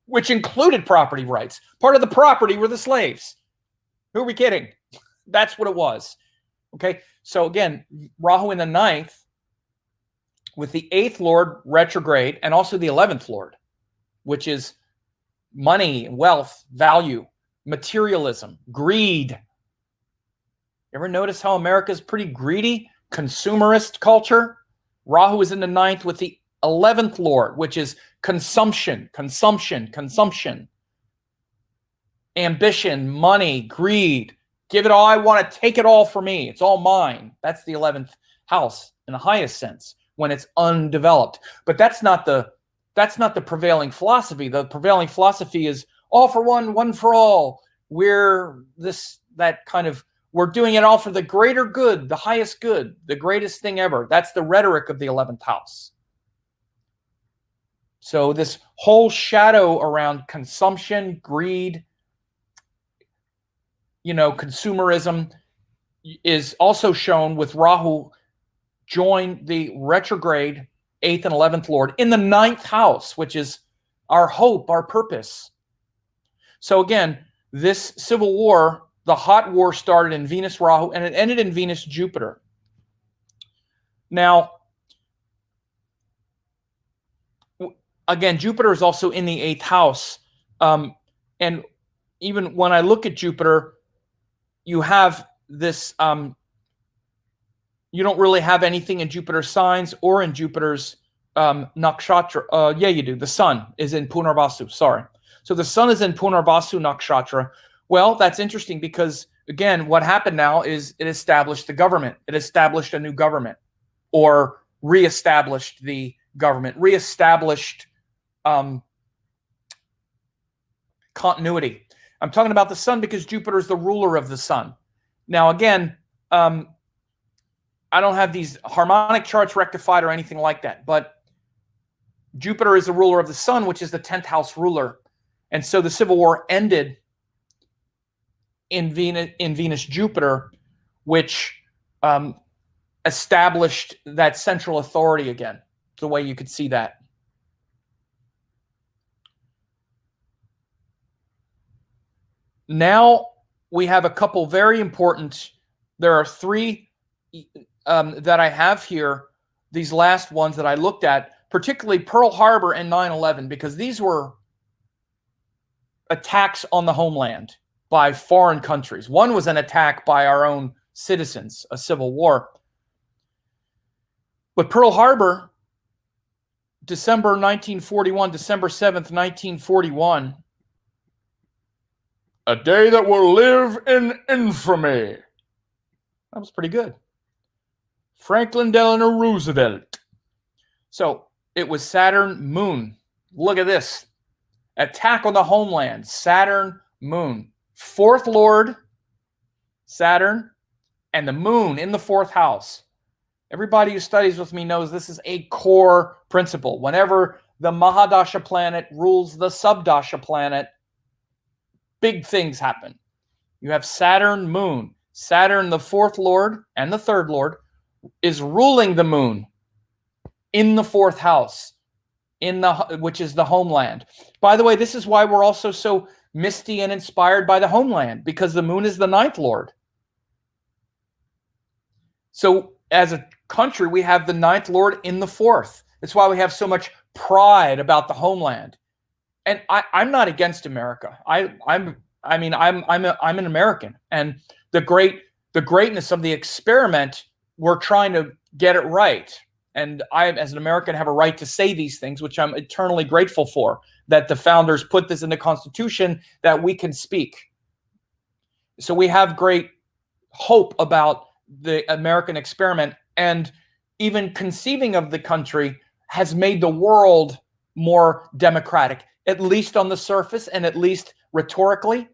[SPEAKER 1] Which included property rights. Part of the property were the slaves. Who are we kidding? That's what it was, okay? So again, Rahu in the 9th with the 8th lord retrograde and also the 11th lord, which is money, wealth, value, materialism, greed. You ever notice how America's pretty greedy? Consumerist culture. Rahu is in the 9th with the 11th lord, which is consumption, consumption, consumption. Ambition, money, greed. Give it all. I want to take it all for me. It's all mine. That's the 11th house in the highest sense when it's undeveloped. But that's not the prevailing philosophy. The prevailing philosophy is all for one, one for all. We're doing it all for the greater good, the highest good, the greatest thing ever. That's the rhetoric of the 11th house. So this whole shadow around consumption, greed, consumerism is also shown with Rahu join the retrograde 8th and 11th lord in the 9th house, which is our hope, our purpose. So again, this civil war, the hot war started in Venus Rahu and it ended in Venus Jupiter. Now, again, Jupiter is also in the 8th house. And even when I look at Jupiter, you have this, you don't really have anything in Jupiter's signs or in Jupiter's nakshatra. Yeah, you do. The sun is in Punarvasu, sorry. So the sun is in Punarvasu nakshatra. Well, that's interesting because, again, what happened now is it established the government. It established a new government or reestablished the government, reestablished continuity. I'm talking about the sun because Jupiter is the ruler of the sun. Now, again, I don't have these harmonic charts rectified or anything like that, but Jupiter is the ruler of the sun, which is the 10th house ruler. And so the Civil War ended in Venus Jupiter, which established that central authority again, the way you could see that. Now we have a couple very important, there are three that I have here, these last ones that I looked at, particularly Pearl Harbor and 9/11, because these were attacks on the homeland by foreign countries. One was an attack by our own citizens, a civil war. But Pearl Harbor, December 1941, December 7th, 1941, a day that will live in infamy. That was pretty good. Franklin Delano Roosevelt. So it was Saturn Moon. Look at this. Attack on the homeland. Saturn Moon. 4th Lord Saturn, and the moon in the 4th house. Everybody who studies with me knows this is a core principle. Whenever the Mahadasha planet rules the Subdasha planet, big things happen. You have Saturn, moon. Saturn, the 4th lord and the 3rd lord, is ruling the moon in the 4th house, which is the homeland. By the way, this is why we're also so misty and inspired by the homeland, because the moon is the 9th lord. So as a country, we have the 9th lord in the 4th. That's why we have so much pride about the homeland. And I'm not against America. I'm an American, and the greatness of the experiment, we're trying to get it right. And I, as an American, have a right to say these things, which I'm eternally grateful for, that the founders put this in the Constitution, that we can speak. So we have great hope about the American experiment, and even conceiving of the country has made the world more democratic, at least on the surface and at least rhetorically.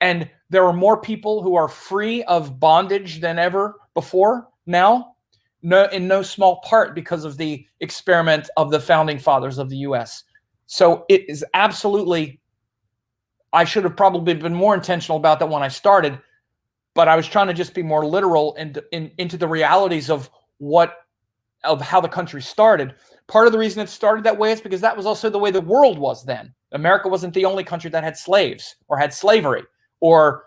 [SPEAKER 1] And there are more people who are free of bondage than ever before now, in no small part because of the experiment of the founding fathers of the U.S. So it is absolutely, I should have probably been more intentional about that when I started, but I was trying to just be more literal into the realities of how the country started. Part of the reason it started that way is because that was also the way the world was then. America wasn't the only country that had slaves or had slavery, but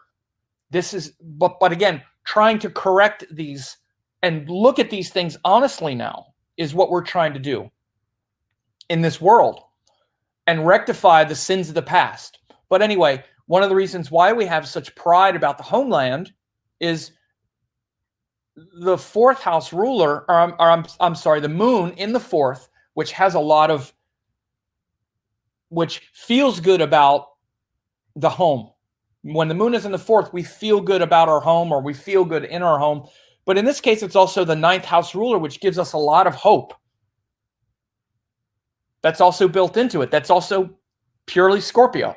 [SPEAKER 1] again, trying to correct these and look at these things honestly now is what we're trying to do in this world and rectify the sins of the past. But anyway, one of the reasons why we have such pride about the homeland is the 4th house ruler, the moon in the 4th, which has a lot of, which feels good about the home. When the moon is in the 4th, we feel good about our home, or we feel good in our home. But in this case, it's also the 9th house ruler, which gives us a lot of hope. That's also built into it. That's also purely Scorpio,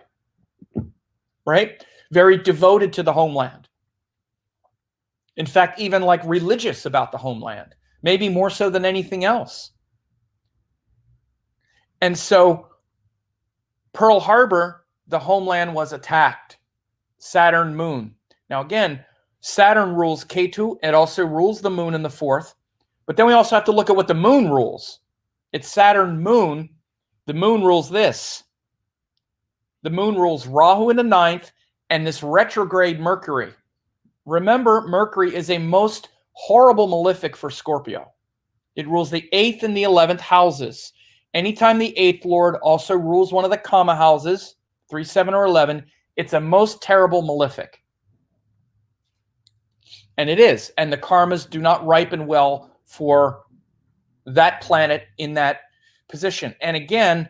[SPEAKER 1] right? Very devoted to the homeland. In fact, even like religious about the homeland, maybe more so than anything else. And so Pearl Harbor, the homeland was attacked. Saturn, moon. Now again, Saturn rules Ketu. It also rules the moon in the 4th. But then we also have to look at what the moon rules. It's Saturn, moon. The moon rules this. The moon rules Rahu in the 9th and this retrograde Mercury. Remember, Mercury is a most horrible malefic for Scorpio. It rules the 8th and the 11th houses. Anytime the 8th lord also rules one of the comma houses, 3, 7, or 11, it's a most terrible malefic. And it is. And the karmas do not ripen well for that planet in that position. And again,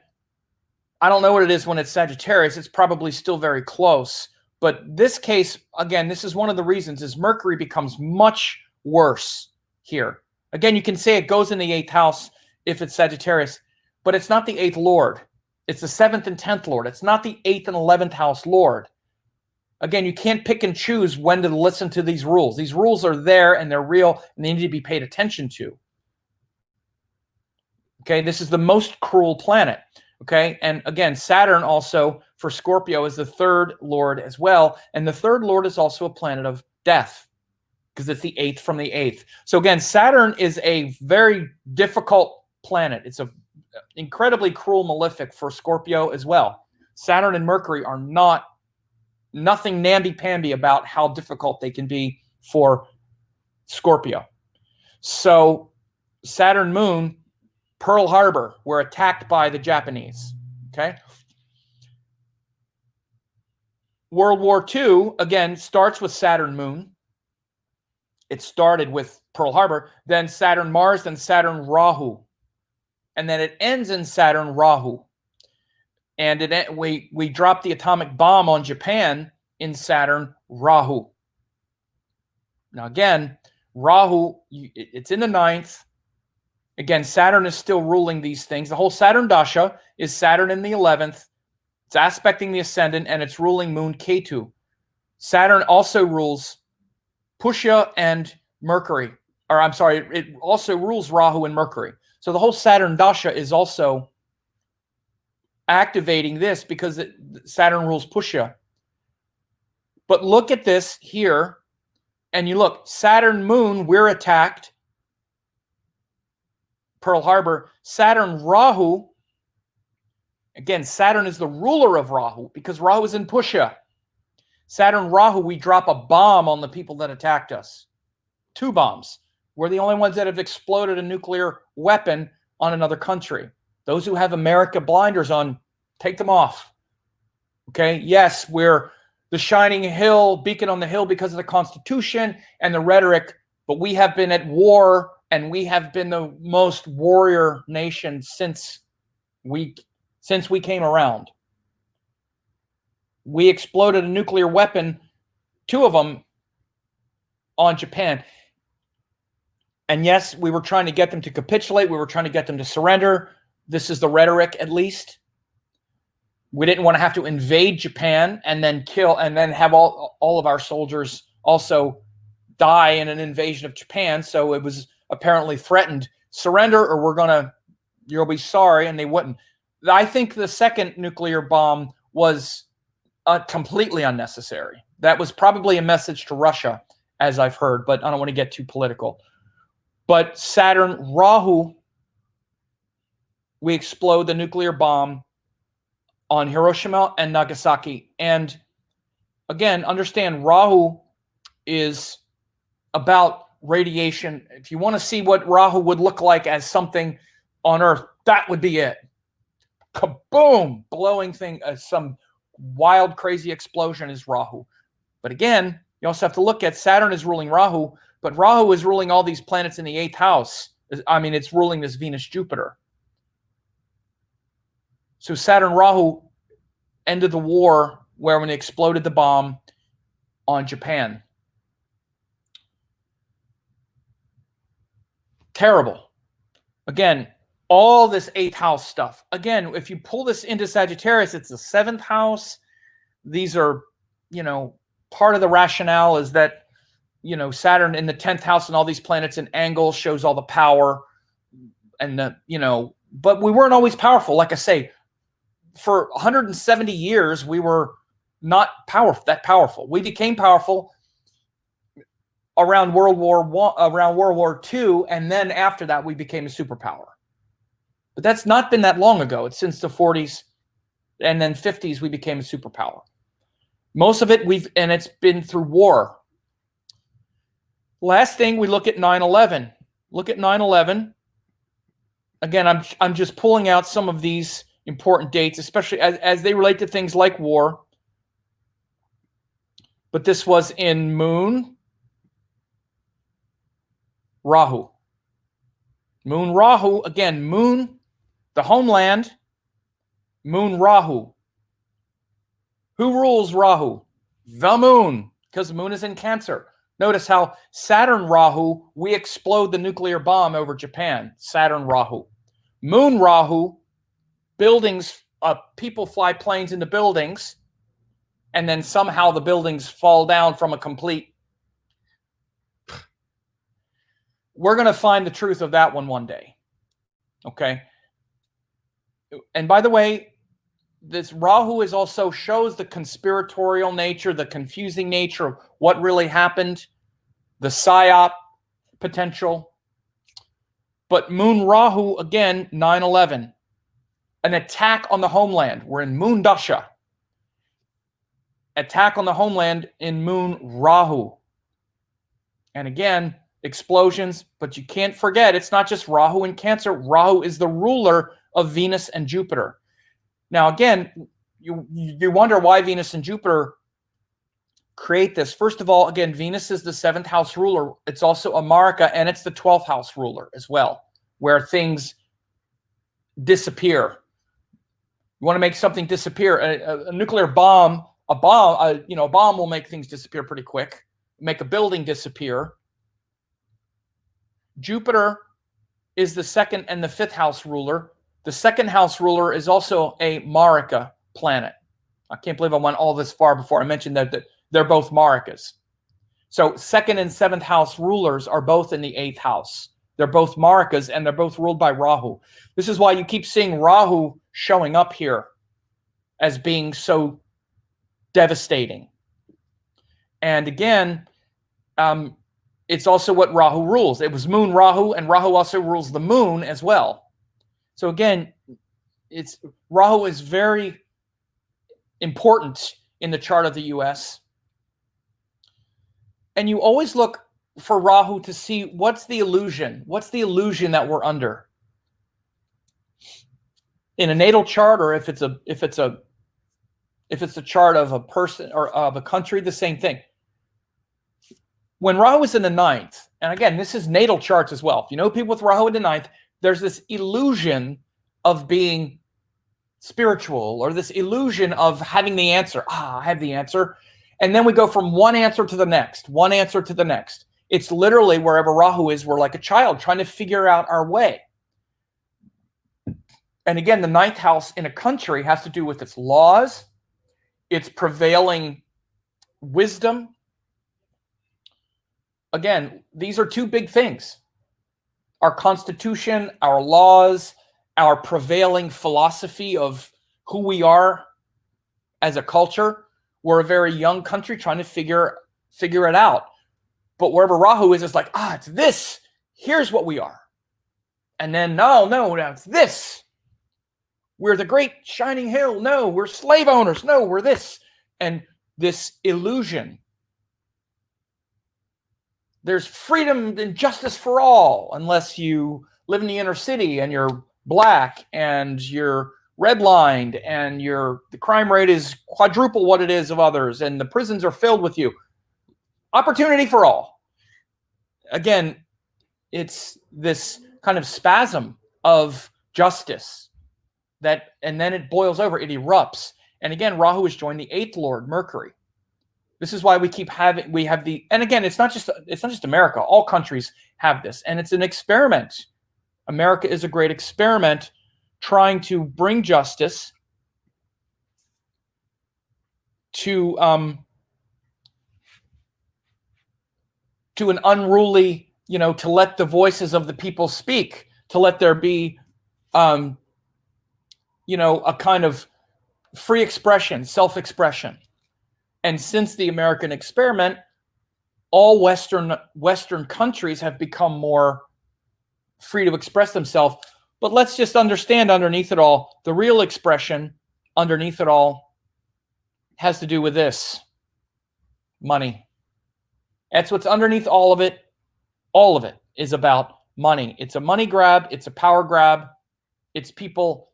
[SPEAKER 1] I don't know what it is when it's Sagittarius. It's probably still very close. But this case, again, this is one of the reasons, is Mercury becomes much worse here. Again, you can say it goes in the 8th house if it's Sagittarius, but it's not the 8th lord. It's the 7th and 10th lord. It's not the 8th and 11th house lord. Again, you can't pick and choose when to listen to these rules. These rules are there and they're real and they need to be paid attention to. Okay, this is the most cruel planet. Okay, and again, Saturn also for Scorpio is the 3rd lord as well. And the 3rd lord is also a planet of death because it's the 8th from the 8th. So again, Saturn is a very difficult planet. It's an incredibly cruel malefic for Scorpio as well. Saturn and Mercury are nothing namby-pamby about how difficult they can be for Scorpio. So Saturn, moon, Pearl Harbor were attacked by the Japanese. Okay. World War II, again, starts with Saturn, moon. It started with Pearl Harbor, then Saturn, Mars, then Saturn, Rahu. And then it ends in Saturn, Rahu. And we dropped the atomic bomb on Japan in Saturn, Rahu. Now again, Rahu, it's in the 9th. Again, Saturn is still ruling these things. The whole Saturn Dasha is Saturn in the 11th. It's aspecting the ascendant, and it's ruling moon Ketu. Saturn also rules Pushya and Mercury. Or I'm sorry, it also rules Rahu and Mercury. So the whole Saturn Dasha is also activating this because Saturn rules Pushya. But look at this here, and you look, Saturn Moon, we're attacked. Pearl Harbor. Saturn Rahu, again, Saturn is the ruler of Rahu because Rahu is in Pushya. Saturn Rahu, we drop a bomb on the people that attacked us. 2 bombs. We're the only ones that have exploded a nuclear weapon on another country. Those who have America blinders on, take them off. Okay? Yes, we're the shining hill, beacon on the hill because of the Constitution and the rhetoric, but we have been at war, and we have been the most warrior nation since we came around. We exploded a nuclear weapon, 2 of them, on Japan. And yes, we were trying to get them to capitulate. We were trying to get them to surrender. This is the rhetoric, at least. We didn't want to have to invade Japan and then kill and then have all of our soldiers also die in an invasion of Japan. So it was apparently threatened, surrender or you'll be sorry, and they wouldn't. I think the second nuclear bomb was completely unnecessary. That was probably a message to Russia, as I've heard, but I don't want to get too political. But Saturn Rahu, we explode the nuclear bomb on Hiroshima and Nagasaki. And again, understand Rahu is about radiation. If you want to see what Rahu would look like as something on Earth, that would be it. Kaboom! Blowing thing, some wild, crazy explosion is Rahu. But again, you also have to look at Saturn is ruling Rahu, but Rahu is ruling all these planets in the 8th house. I mean, it's ruling this Venus, Jupiter. So Saturn Rahu ended the war when they exploded the bomb on Japan. Terrible. Again, all this 8th house stuff. Again, if you pull this into Sagittarius, it's the 7th house. These are, part of the rationale is that, Saturn in the 10th house and all these planets in angles shows all the power and but we weren't always powerful. Like I say, for 170 years, we were not that powerful. We became powerful around World War II, and then after that, we became a superpower. But that's not been that long ago. It's since the 40s and then 50s we became a superpower. Most of it it's been through war. Last thing, we look at 9/11. Look at 9/11. Again, I'm just pulling out some of these important dates, especially as they relate to things like war. But this was in Moon Rahu. Moon Rahu, again, Moon, the homeland, Moon Rahu. Who rules Rahu? The Moon, because the Moon is in Cancer. Notice how Saturn Rahu, we explode the nuclear bomb over Japan. Saturn Rahu. Moon Rahu, buildings, people fly planes into buildings, and then somehow the buildings fall down from a complete... We're going to find the truth of that one day. Okay? And by the way, this Rahu also shows the conspiratorial nature, the confusing nature of what really happened, the psyop potential. But Moon Rahu, again, 9/11. An attack on the homeland. We're in Moon Dasha. Attack on the homeland in Moon Rahu. And again, explosions, but you can't forget, it's not just Rahu in Cancer. Rahu is the ruler of Venus and Jupiter. Now, again, you wonder why Venus and Jupiter create this. First of all, again, Venus is the 7th house ruler. It's also a Marika, and it's the 12th house ruler as well, where things disappear. You want to make something disappear. A nuclear bomb, a bomb will make things disappear pretty quick. Make a building disappear. Jupiter is the 2nd and the 5th house ruler. The 2nd house ruler is also a Marika planet. I can't believe I went all this far before I mentioned that they're both Marikas. So second and seventh house rulers are both in the eighth house. They're both Marakas, and they're both ruled by Rahu. This is why you keep seeing Rahu showing up here as being so devastating. And again, it's also what Rahu rules. It was Moon Rahu, and Rahu also rules the moon as well. So again, Rahu is very important in the chart of the US. And you always look for Rahu to see what's the illusion. What's the illusion that we're under? In a natal chart, or if it's a chart of a person or of a country, the same thing. When Rahu is in the ninth, and again, this is natal charts as well. If you know people with Rahu in the ninth, there's this illusion of being spiritual, or this illusion of having the answer. I have the answer. And then we go from one answer to the next, one answer to the next. It's literally wherever Rahu is, we're like a child trying to figure out our way. And again, the ninth house in a country has to do with its laws, its prevailing wisdom. Again, these are two big things. Our constitution, our laws, our prevailing philosophy of who we are as a culture. We're a very young country trying to figure it out. But wherever Rahu is, it's like, it's this. Here's what we are. And then, no, it's this. We're the great shining hill. No, we're slave owners. No, we're this. And this illusion. There's freedom and justice for all, unless you live in the inner city and you're black and you're redlined and the crime rate is quadruple what it is of others and the prisons are filled with you. Opportunity for all. Again, it's this kind of spasm of justice and then it boils over, it erupts. And again, Rahu has joined the eighth lord, Mercury. This is why and again, it's not just America. All countries have this, and it's an experiment. America is a great experiment trying to bring justice to an unruly, to let the voices of the people speak, to let there be, a kind of free expression, self-expression. And since the American experiment, all Western countries have become more free to express themselves. But let's just understand underneath it all, the real expression underneath it all has to do with this: money. That's what's underneath all of it. All of it is about money. It's a money grab. It's a power grab. It's people,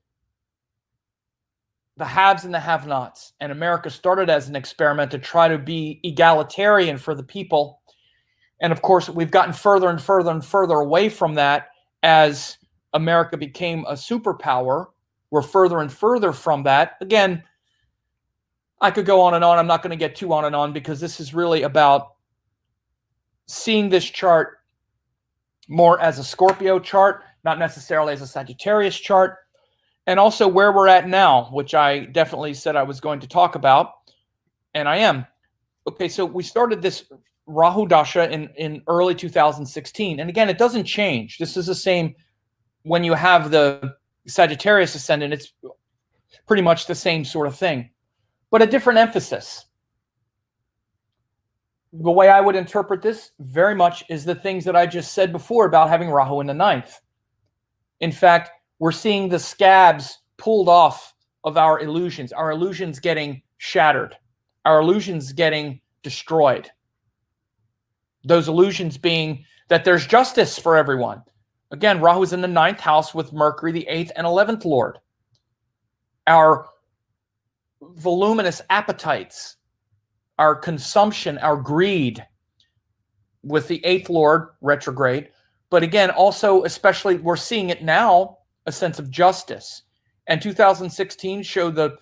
[SPEAKER 1] the haves and the have-nots. And America started as an experiment to try to be egalitarian for the people. And of course, we've gotten further and further and further away from that as America became a superpower. We're further and further from that. Again, I could go on and on. I'm not going to get too on and on because this is really about seeing this chart more as a Scorpio chart, not necessarily as a Sagittarius chart. And also where we're at now, which I definitely said I was going to talk about, and I am. Okay, so we started this Rahu Dasha in early 2016. And again, it doesn't change. This is the same when you have the Sagittarius ascendant. It's pretty much the same sort of thing, but a different emphasis. The way I would interpret this very much is the things that I just said before about having Rahu in the ninth. In fact, we're seeing the scabs pulled off of our illusions getting shattered, our illusions getting destroyed. Those illusions being that there's justice for everyone. Again, Rahu is in the ninth house with Mercury, the 8th and 11th lord. Our voluminous appetites, our consumption, our greed with the 8th lord retrograde. But again, also, especially, we're seeing it now, a sense of justice. And 2016 showed the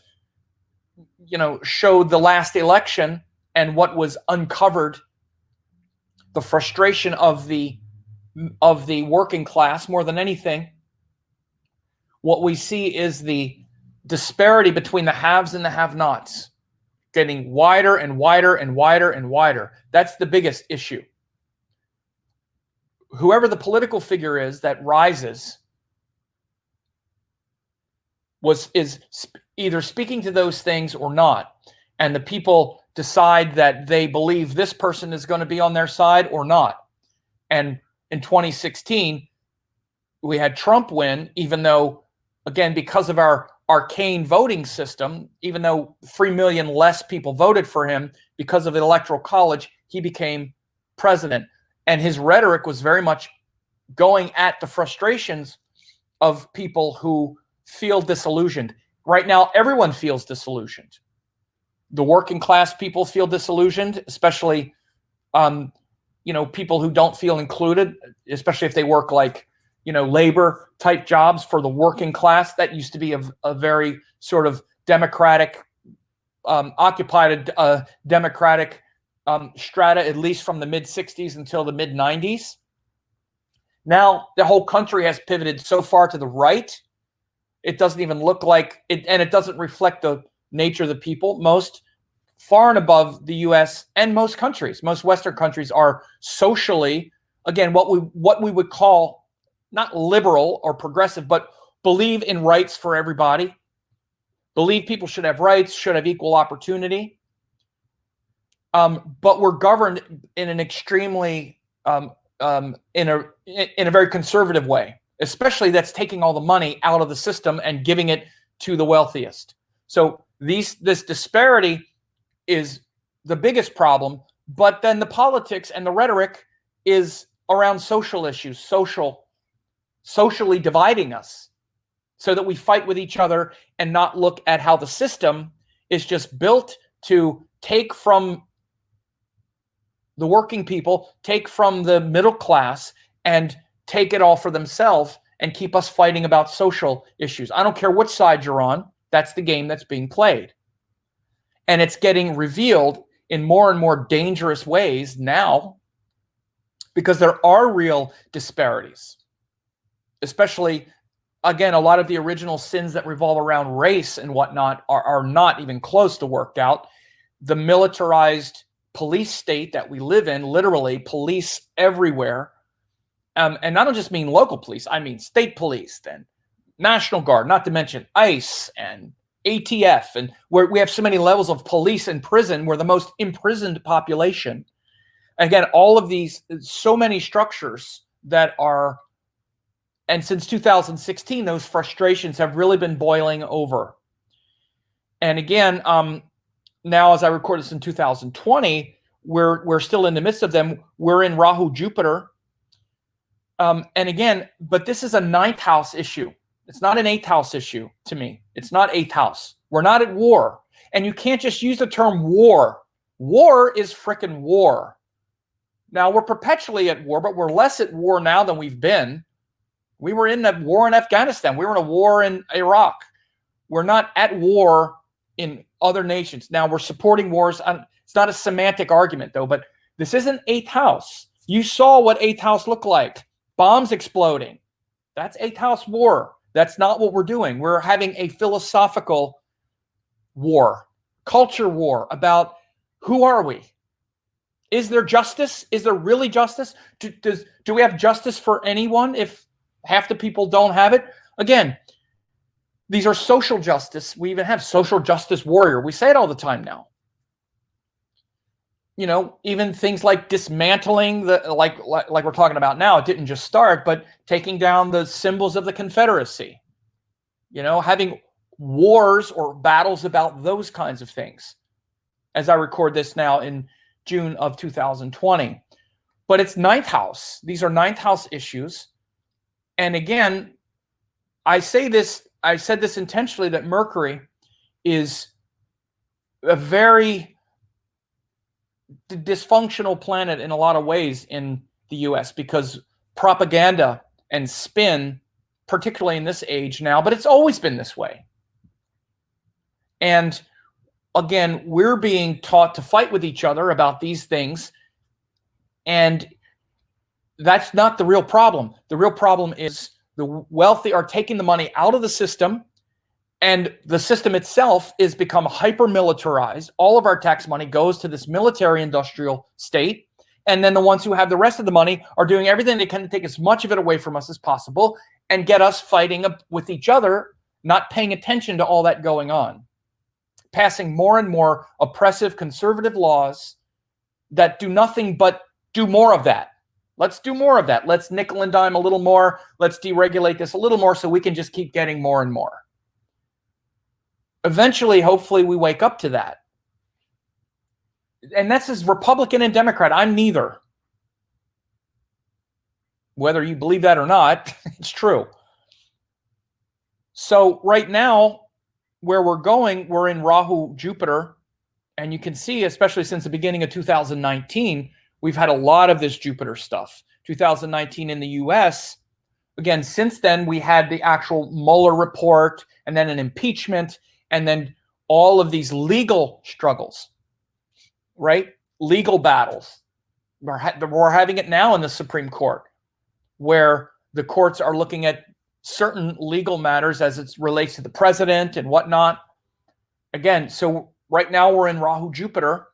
[SPEAKER 1] last election and what was uncovered, the frustration of the working class more than anything. What we see is the disparity between the haves and the have-nots getting wider and wider and wider and wider. That's the biggest issue. Whoever the political figure is that rises is either speaking to those things or not. And the people decide that they believe this person is going to be on their side or not. And in 2016, we had Trump win, even though, again, because of our arcane voting system, even though 3 million less people voted for him, because of the Electoral College, he became president. And his rhetoric was very much going at the frustrations of people who feel disillusioned. Right now, everyone feels disillusioned. The working class people feel disillusioned, especially people who don't feel included, especially if they work like, labor type jobs for the working class. That used to be a very sort of democratic, occupied democratic strata, at least from the mid 60s until the mid 90s. Now the whole country has pivoted so far to the right. It doesn't even look like it, and it doesn't reflect the nature of the people. Most far and above the US and most countries, most Western countries are socially, again, what we would call not liberal or progressive, but believe in rights for everybody, believe people should have rights, should have equal opportunity. But we're governed in an extremely, in a very conservative way, especially that's taking all the money out of the system and giving it to the wealthiest. So this disparity is the biggest problem, but then the politics and the rhetoric is around social issues, socially dividing us so that we fight with each other and not look at how the system is just built to take from the working people, take from the middle class, and take it all for themselves and keep us fighting about social issues. I don't care which side you're on. That's the game that's being played. And it's getting revealed in more and more dangerous ways now because there are real disparities. Especially, again, a lot of the original sins that revolve around race and whatnot are not even close to worked out. The militarized police state that we live in, literally police everywhere. And I don't just mean local police, I mean state police, then National Guard, not to mention ICE and ATF, and where we have so many levels of police in prison. We're the most imprisoned population. Again, all of these, so many structures that are, and since 2016, those frustrations have really been boiling over. And again, now as I record this in 2020, we're still in the midst of them. We're in Rahu Jupiter. And again, but this is a 9th house issue. It's not an 8th house issue to me. It's not 8th house. We're not at war. And you can't just use the term war. War is frickin' war. Now, we're perpetually at war, but we're less at war now than we've been. We were in a war in Afghanistan. We were in a war in Iraq. We're not at war in other nations. Now, we're supporting wars. It's not a semantic argument, though, but this isn't 8th house. You saw what 8th house looked like. Bombs exploding. That's 8th house war. That's not what we're doing. We're having a philosophical war, culture war about who are we? Is there justice? Is there really justice? Do we have justice for anyone if half the people don't have it? Again, these are social justice. We even have social justice warrior. We say it all the time now. Even things like dismantling like we're talking about now, it didn't just start, but taking down the symbols of the Confederacy, having wars or battles about those kinds of things. As I record this now in June of 2020, but it's 9th house. These are 9th house issues. And again, I said this intentionally, that Mercury is a very dysfunctional planet in a lot of ways in the US because propaganda and spin, particularly in this age now, but it's always been this way. And again, we're being taught to fight with each other about these things. And that's not the real problem. The real problem is the wealthy are taking the money out of the system And the system itself is become hyper-militarized. All of our tax money goes to this military-industrial state. And then the ones who have the rest of the money are doing everything they can to take as much of it away from us as possible and get us fighting with each other, not paying attention to all that going on. Passing more and more oppressive conservative laws that do nothing but do more of that. Let's do more of that. Let's nickel and dime a little more. Let's deregulate this a little more so we can just keep getting more and more. Eventually, hopefully, we wake up to that. And that's as Republican and Democrat. I'm neither. Whether you believe that or not, it's true. So right now, where we're going, we're in Rahu Jupiter. And you can see, especially since the beginning of 2019, we've had a lot of this Jupiter stuff. 2019 in the US, again, since then, we had the actual Mueller report and then an impeachment and then all of these legal struggles, right? Legal battles. We're having it now in the Supreme Court, where the courts are looking at certain legal matters as it relates to the president and whatnot. Again, so right now we're in Rahu Jupiter,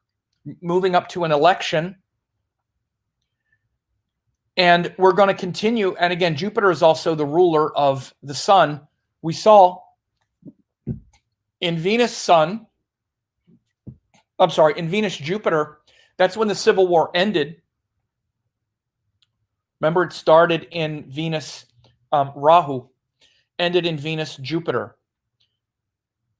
[SPEAKER 1] moving up to an election. And we're going to continue. And again, Jupiter is also the ruler of the sun. We saw in Venus Jupiter, that's when the Civil War ended. Remember, it started in Venus Rahu, ended in Venus Jupiter.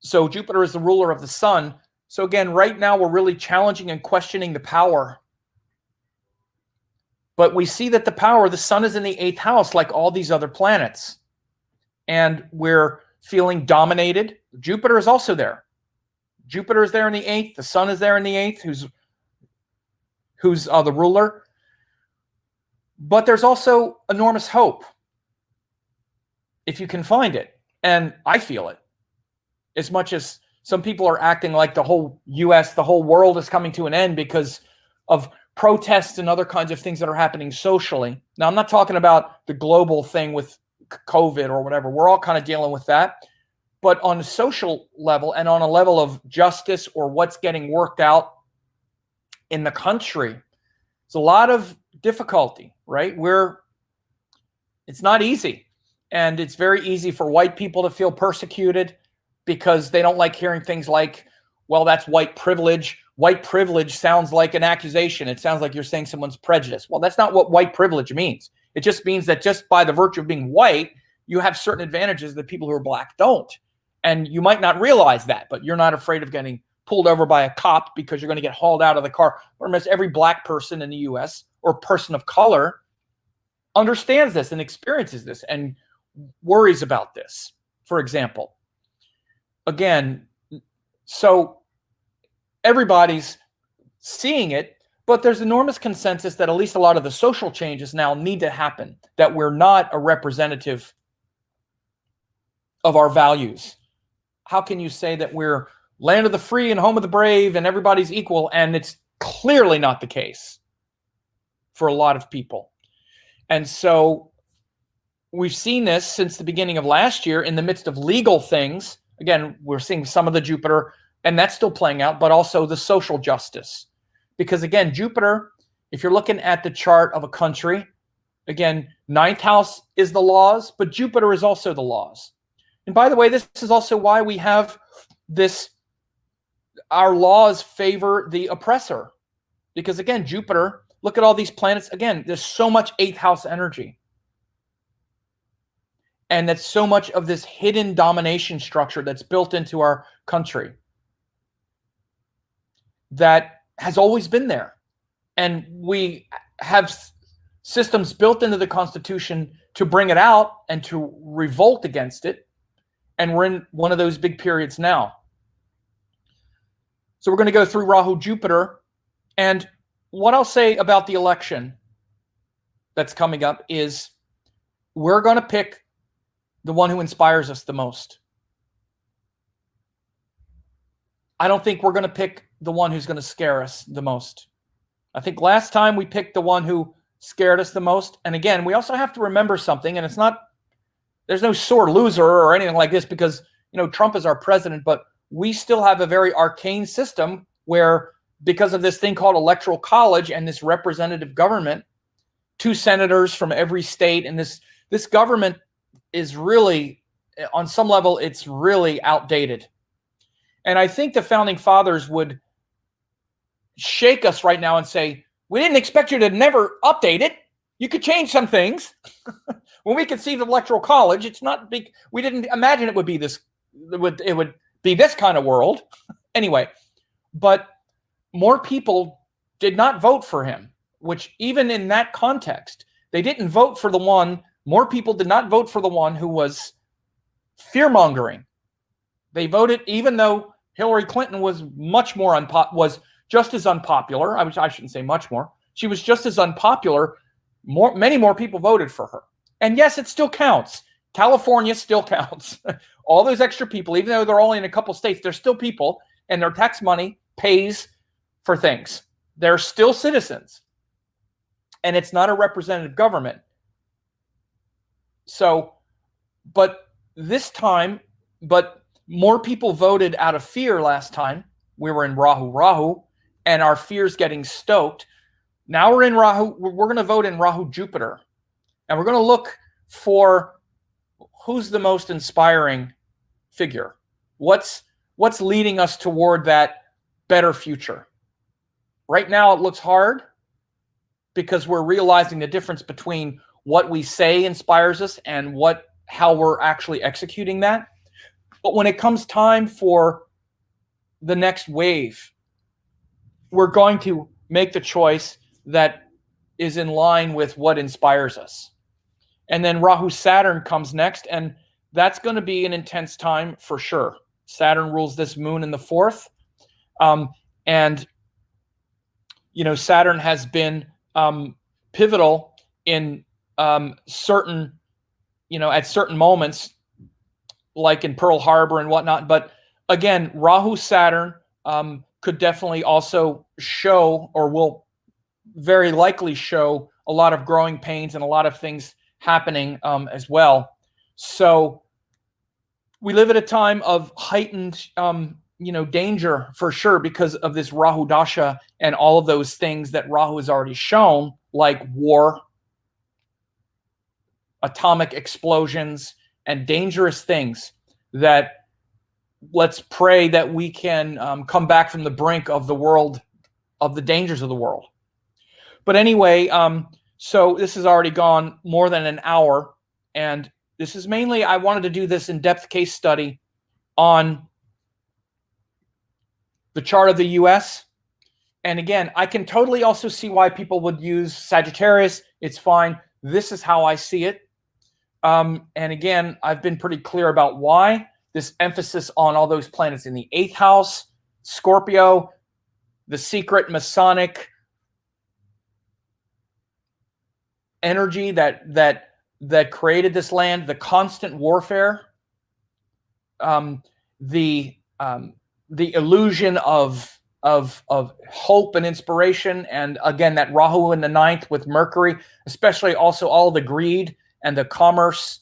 [SPEAKER 1] So Jupiter is the ruler of the sun. So again, right now we're really challenging and questioning the power. But we see that the sun is in the 8th house like all these other planets. And we're feeling dominated. Jupiter is also there. Jupiter is there in the 8th. The sun is there in the 8th, who's the ruler. But there's also enormous hope, if you can find it. And I feel it. As much as some people are acting like the whole US, the whole world is coming to an end because of protests and other kinds of things that are happening socially. Now, I'm not talking about the global thing with COVID or whatever. We're all kind of dealing with that. But on a social level and on a level of justice or what's getting worked out in the country, it's a lot of difficulty, right? It's not easy. And it's very easy for white people to feel persecuted because they don't like hearing things like, well, that's white privilege. White privilege sounds like an accusation. It sounds like you're saying someone's prejudiced. Well, that's not what white privilege means. It just means that just by the virtue of being white, you have certain advantages that people who are black don't. And you might not realize that, but you're not afraid of getting pulled over by a cop because you're going to get hauled out of the car. Whereas every black person in the US or person of color understands this and experiences this and worries about this, for example. Again, so everybody's seeing it, but there's enormous consensus that at least a lot of the social changes now need to happen, that we're not a representative of our values. How can you say that we're land of the free and home of the brave and everybody's equal? And it's clearly not the case for a lot of people. And so we've seen this since the beginning of last year in the midst of legal things. Again, we're seeing some of the Jupiter, and that's still playing out, but also the social justice. Because again, Jupiter, if you're looking at the chart of a country, again, 9th house is the laws, but Jupiter is also the laws. And by the way, this is also why we have this, our laws favor the oppressor. Because again, Jupiter, look at all these planets. Again, there's so much 8th house energy. And that's so much of this hidden domination structure that's built into our country that has always been there. And we have systems built into the Constitution to bring it out and to revolt against it. And we're in one of those big periods now. So we're going to go through Rahu Jupiter. And what I'll say about the election that's coming up is we're going to pick the one who inspires us the most. I don't think we're going to pick the one who's going to scare us the most. I think last time we picked the one who scared us the most. And again, we also have to remember something, and it's not, there's no sore loser or anything like this, because Trump is our president, but we still have a very arcane system where, because of this thing called electoral college and this representative government, 2 senators from every state, and this government is really, on some level, it's really outdated. And I think the founding fathers would shake us right now and say, we didn't expect you to never update it. You could change some things. When we conceived of electoral college, it's not big. We didn't imagine it would be this. It would be this kind of world. Anyway, but more people did not vote for him, which even in that context, they didn't vote for the one. More people did not vote for the one who was fear-mongering. They voted, even though Hillary Clinton was much more was just as unpopular. I shouldn't say much more. She was just as unpopular. Many more people voted for her. And yes, it still counts. California still counts. All those extra people, even though they're only in a couple states, they're still people, and their tax money pays for things. They're still citizens. And it's not a representative government. So, but this time, more people voted out of fear last time. We were in Rahu, and our fear's getting stoked. Now we're in Rahu. We're going to vote in Rahu Jupiter. And we're going to look for who's the most inspiring figure. What's leading us toward that better future? Right now it looks hard because we're realizing the difference between what we say inspires us and how we're actually executing that. But when it comes time for the next wave, we're going to make the choice that is in line with what inspires us. And then Rahu Saturn comes next, and that's going to be an intense time for sure. Saturn rules this moon in the 4th. And, Saturn has been pivotal in certain, at certain moments, like in Pearl Harbor and whatnot. But again, Rahu Saturn could definitely also show, or will very likely show, a lot of growing pains and a lot of things happening as well. So we live at a time of heightened, danger for sure because of this Rahu Dasha and all of those things that Rahu has already shown, like war, atomic explosions, and dangerous things that let's pray that we can come back from the brink of the world, of the dangers of the world. But anyway, so this has already gone more than an hour, and this is mainly, I wanted to do this in-depth case study on the chart of the US. And again, I can totally also see why people would use Sagittarius. It's fine. This is how I see it. And again, I've been pretty clear about why. This emphasis on all those planets in the 8th house, Scorpio, the secret Masonic energy that created this land, the constant warfare, the illusion of hope and inspiration, and again that Rahu in the 9th with Mercury, especially also all the greed and the commerce.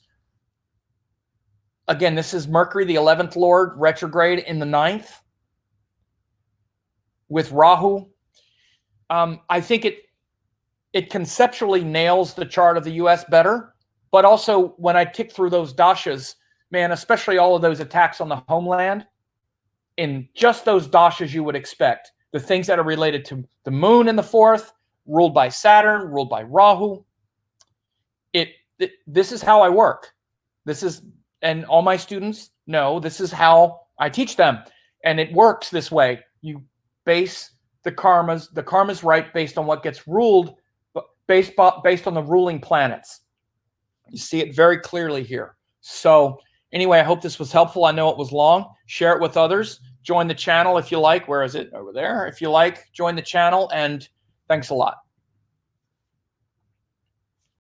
[SPEAKER 1] Again, this is Mercury, the 11th Lord, retrograde in the 9th with Rahu. I think it conceptually nails the chart of the US better, but also when I tick through those dashas, man, especially all of those attacks on the homeland, in just those dashas you would expect, the things that are related to the moon in the 4th, ruled by Saturn, ruled by Rahu. This is how I work. And all my students know this is how I teach them. And it works this way. You base the karma's right based on what gets ruled, based on the ruling planets. You see it very clearly here. So anyway, I hope this was helpful. I know it was long. Share it with others. Join the channel if you like. Where is it? Over there. If you like, join the channel, and thanks a lot.